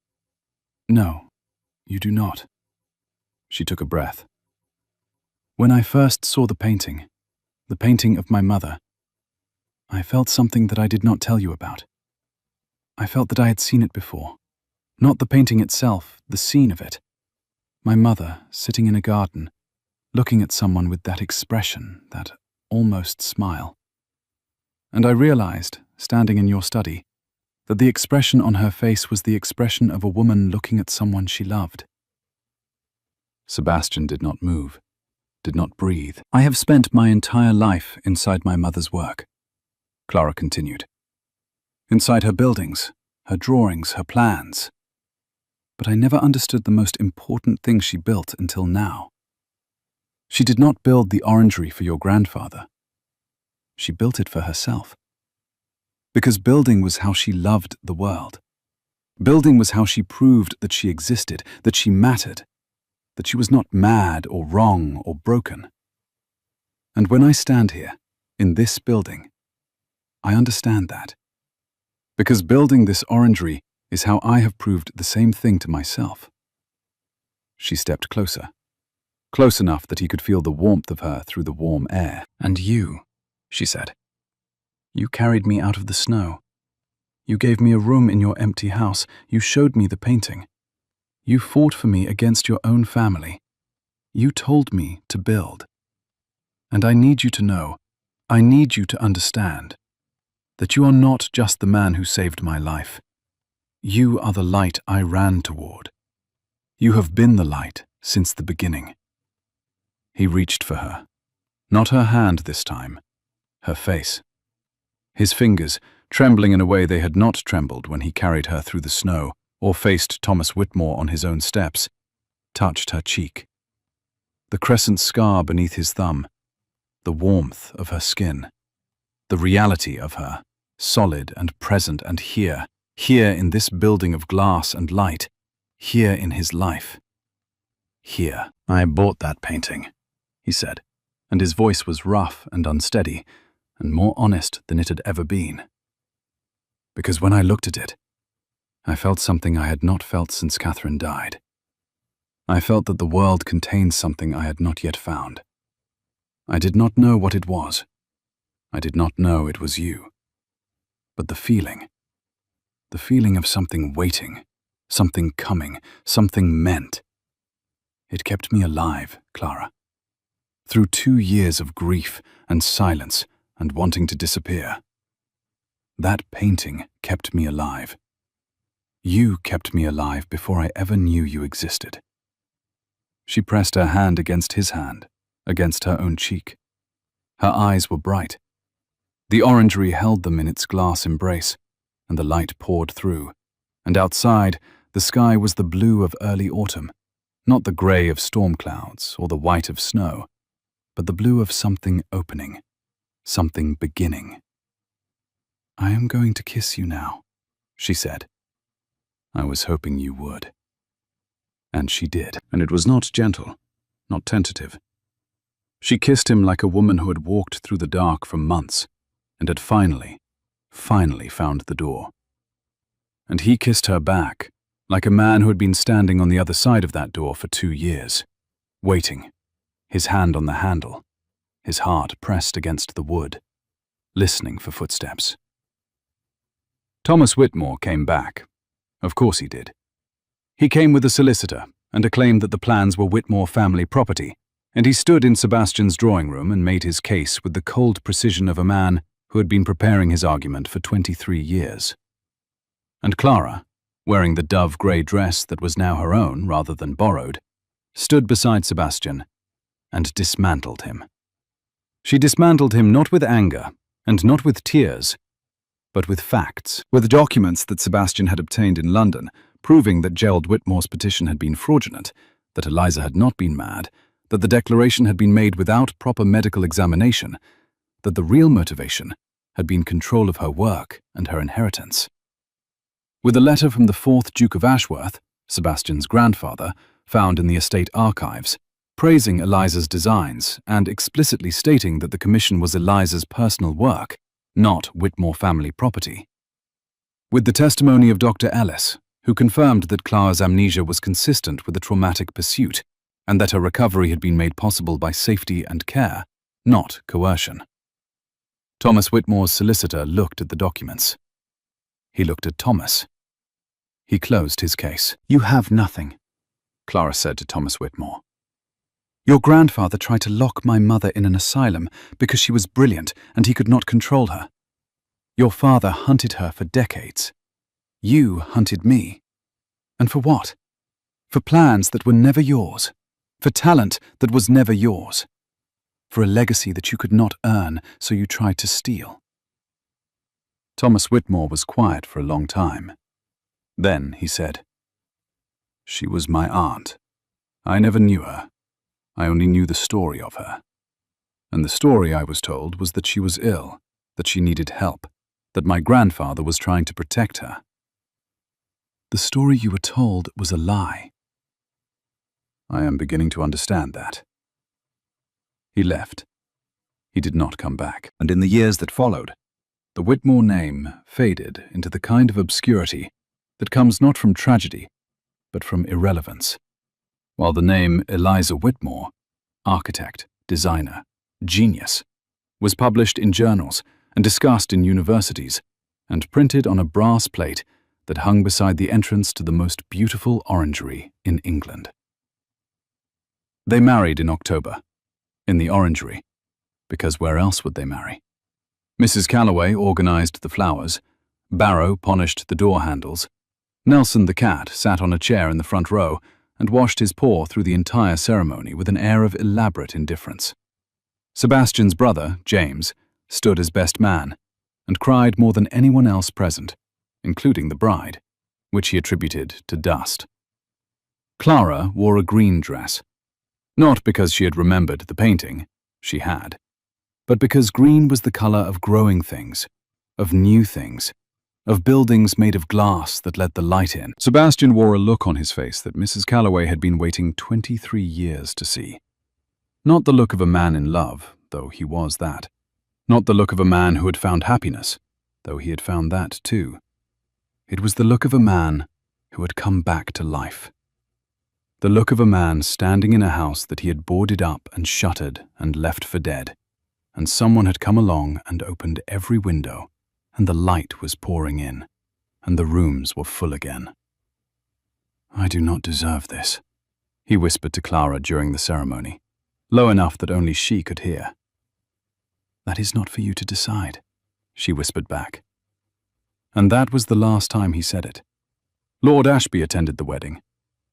"No, you do not." She took a breath. "When I first saw the painting of my mother, I felt something that I did not tell you about. I felt that I had seen it before. Not the painting itself, the scene of it. My mother, sitting in a garden, looking at someone with that expression, that almost smile. And I realized, standing in your study, that the expression on her face was the expression of a woman looking at someone she loved." Sebastian did not move, did not breathe. "I have spent my entire life inside my mother's work," Clara continued. "Inside her buildings, her drawings, her plans. But I never understood the most important thing she built until now. She did not build the orangery for your grandfather. She built it for herself. Because building was how she loved the world. Building was how she proved that she existed, that she mattered, that she was not mad or wrong or broken. And when I stand here, in this building, I understand that. Because building this orangery is how I have proved the same thing to myself." She stepped closer, close enough that he could feel the warmth of her through the warm air. "And you," she said. "You carried me out of the snow. You gave me a room in your empty house. You showed me the painting. You fought for me against your own family. You told me to build. And I need you to know, I need you to understand, that you are not just the man who saved my life. You are the light I ran toward. You have been the light since the beginning." He reached for her. Not her hand this time, her face. His fingers, trembling in a way they had not trembled when he carried her through the snow or faced Thomas Whitmore on his own steps, touched her cheek. The crescent scar beneath his thumb, the warmth of her skin, the reality of her, solid and present and here in this building of glass and light, here in his life. Here. "I bought that painting," he said, and his voice was rough and unsteady, and more honest than it had ever been. "Because when I looked at it, I felt something I had not felt since Catherine died. I felt that the world contained something I had not yet found. I did not know what it was. I did not know it was you. But the feeling of something waiting, something coming, something meant. It kept me alive, Clara. Through 2 years of grief and silence and wanting to disappear. That painting kept me alive. You kept me alive before I ever knew you existed." She pressed her hand against his hand, against her own cheek. Her eyes were bright. The orangery held them in its glass embrace, and the light poured through, and outside the sky was the blue of early autumn, not the grey of storm clouds or the white of snow, but the blue of something opening, something beginning. "I am going to kiss you now," she said. "I was hoping you would." And she did, and it was not gentle, not tentative. She kissed him like a woman who had walked through the dark for months and had finally found the door. And he kissed her back, like a man who had been standing on the other side of that door for 2 years, waiting, his hand on the handle, his heart pressed against the wood, listening for footsteps. Thomas Whitmore came back. Of course he did. He came with a solicitor and a claim that the plans were Whitmore family property, and he stood in Sebastian's drawing room and made his case with the cold precision of a man who had been preparing his argument for 23 years. And Clara, wearing the dove-grey dress that was now her own rather than borrowed, stood beside Sebastian and dismantled him. She dismantled him not with anger and not with tears, but with facts, with documents that Sebastian had obtained in London, proving that Gerald Whitmore's petition had been fraudulent, that Eliza had not been mad, that the declaration had been made without proper medical examination, that the real motivation had been control of her work and her inheritance. With a letter from the 4th Duke of Ashworth, Sebastian's grandfather, found in the estate archives, praising Eliza's designs and explicitly stating that the commission was Eliza's personal work, not Whitmore family property. With the testimony of Dr. Ellis, who confirmed that Clara's amnesia was consistent with a traumatic pursuit and that her recovery had been made possible by safety and care, not coercion. Thomas Whitmore's solicitor looked at the documents. He looked at Thomas. He closed his case. "You have nothing," Clara said to Thomas Whitmore. "Your grandfather tried to lock my mother in an asylum because she was brilliant and he could not control her. Your father hunted her for decades. You hunted me. And for what? For plans that were never yours. For talent that was never yours. For a legacy that you could not earn, so you tried to steal." Thomas Whitmore was quiet for a long time. Then he said, "She was my aunt. I never knew her. I only knew the story of her. And the story, I was told, was that she was ill, that she needed help, that my grandfather was trying to protect her. The story you were told was a lie." "I am beginning to understand that." He left. He did not come back. And in the years that followed, the Whitmore name faded into the kind of obscurity that comes not from tragedy, but from irrelevance, while the name Eliza Whitmore, architect, designer, genius, was published in journals and discussed in universities and printed on a brass plate that hung beside the entrance to the most beautiful orangery in England. They married in October, in the orangery, because where else would they marry? Mrs. Calloway organized the flowers, Barrow polished the door handles, Nelson the cat sat on a chair in the front row and washed his paw through the entire ceremony with an air of elaborate indifference. Sebastian's brother, James, stood as best man, and cried more than anyone else present, including the bride, which he attributed to dust. Clara wore a green dress, not because she had remembered the painting, she had, but because green was the color of growing things, of new things, of buildings made of glass that let the light in. Sebastian wore a look on his face that Mrs. Calloway had been waiting 23 years to see. Not the look of a man in love, though he was that. Not the look of a man who had found happiness, though he had found that too. It was the look of a man who had come back to life. The look of a man standing in a house that he had boarded up and shuttered and left for dead, and someone had come along and opened every window, and the light was pouring in, and the rooms were full again. "I do not deserve this," he whispered to Clara during the ceremony, low enough that only she could hear. "That is not for you to decide," she whispered back. And that was the last time he said it. Lord Ashby attended the wedding.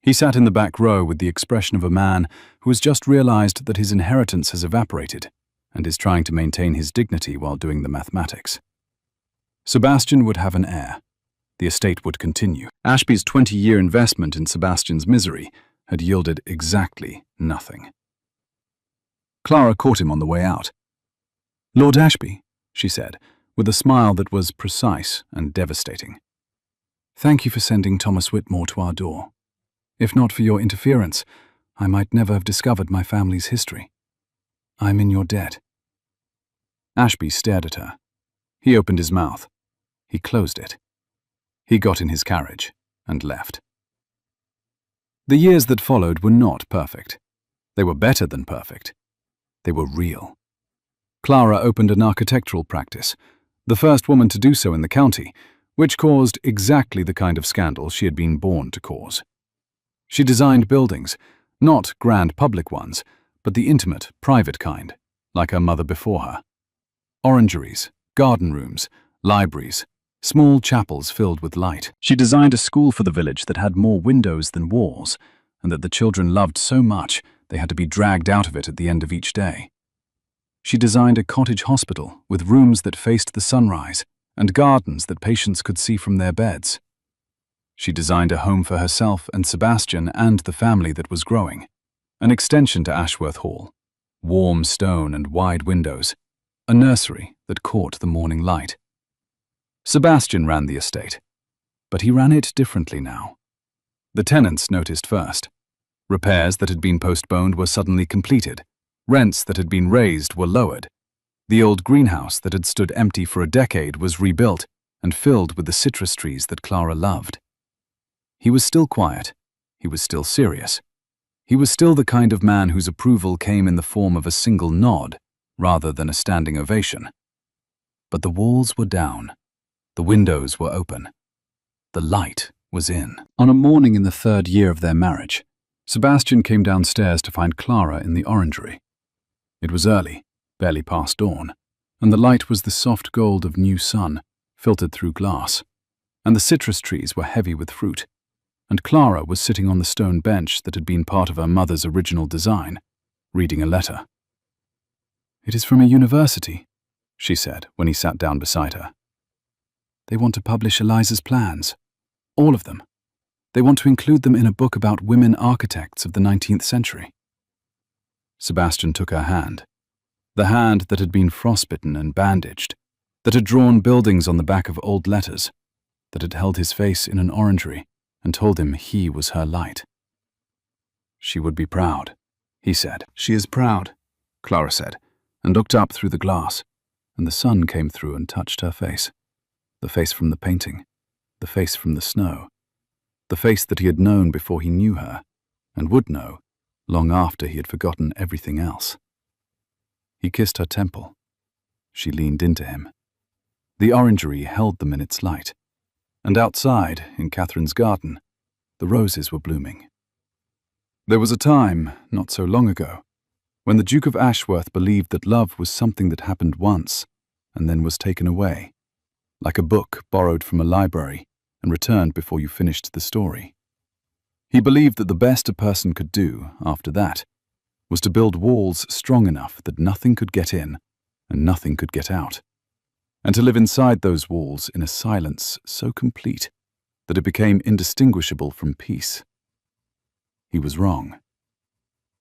He sat in the back row with the expression of a man who has just realized that his inheritance has evaporated and is trying to maintain his dignity while doing the mathematics. Sebastian would have an heir. The estate would continue. Ashby's 20-year investment in Sebastian's misery had yielded exactly nothing. Clara caught him on the way out. "Lord Ashby," she said, with a smile that was precise and devastating. "Thank you for sending Thomas Whitmore to our door. If not for your interference, I might never have discovered my family's history. I'm in your debt." Ashby stared at her. He opened his mouth. He closed it. He got in his carriage and left. The years that followed were not perfect. They were better than perfect. They were real. Clara opened an architectural practice, the first woman to do so in the county, which caused exactly the kind of scandal she had been born to cause. She designed buildings, not grand public ones, but the intimate, private kind, like her mother before her. Orangeries, garden rooms, libraries, small chapels filled with light. She designed a school for the village that had more windows than walls, and that the children loved so much they had to be dragged out of it at the end of each day. She designed a cottage hospital with rooms that faced the sunrise and gardens that patients could see from their beds. She designed a home for herself and Sebastian and the family that was growing, an extension to Ashworth Hall, warm stone and wide windows, a nursery that caught the morning light. Sebastian ran the estate, but he ran it differently now. The tenants noticed first. Repairs that had been postponed were suddenly completed. Rents that had been raised were lowered. The old greenhouse that had stood empty for a decade was rebuilt and filled with the citrus trees that Clara loved. He was still quiet. He was still serious. He was still the kind of man whose approval came in the form of a single nod rather than a standing ovation. But the walls were down. The windows were open. The light was in. On a morning in the 3rd year of their marriage, Sebastian came downstairs to find Clara in the orangery. It was early, barely past dawn, and the light was the soft gold of new sun, filtered through glass, and the citrus trees were heavy with fruit, and Clara was sitting on the stone bench that had been part of her mother's original design, reading a letter. "It is from a university," she said when he sat down beside her. "They want to publish Eliza's plans. All of them. They want to include them in a book about women architects of the 19th century. Sebastian took her hand, the hand that had been frostbitten and bandaged, that had drawn buildings on the back of old letters, that had held his face in an orangery and told him he was her light. "She would be proud," he said. "She is proud," Clara said, and looked up through the glass, and the sun came through and touched her face, the face from the painting, the face from the snow, the face that he had known before he knew her, and would know, long after he had forgotten everything else. He kissed her temple. She leaned into him. The orangery held them in its light, and outside, in Catherine's garden, the roses were blooming. There was a time, not so long ago, when the Duke of Ashworth believed that love was something that happened once and then was taken away, like a book borrowed from a library and returned before you finished the story. He believed that the best a person could do, after that, was to build walls strong enough that nothing could get in and nothing could get out. and to live inside those walls in a silence so complete that it became indistinguishable from peace. He was wrong.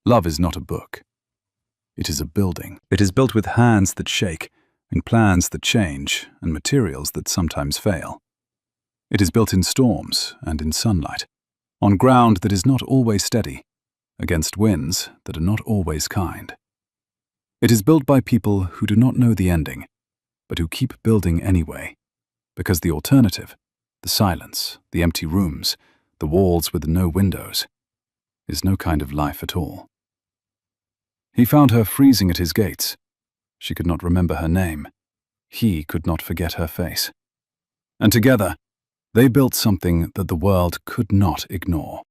Love is not a book. It is a building. It is built with hands that shake, and plans that change, and materials that sometimes fail. It is built in storms and in sunlight, on ground that is not always steady, against winds that are not always kind. It is built by people who do not know the ending, but who keep building anyway, because the alternative, the silence, the empty rooms, the walls with no windows, is no kind of life at all. He found her freezing at his gates. She could not remember her name. He could not forget her face. And together, they built something that the world could not ignore.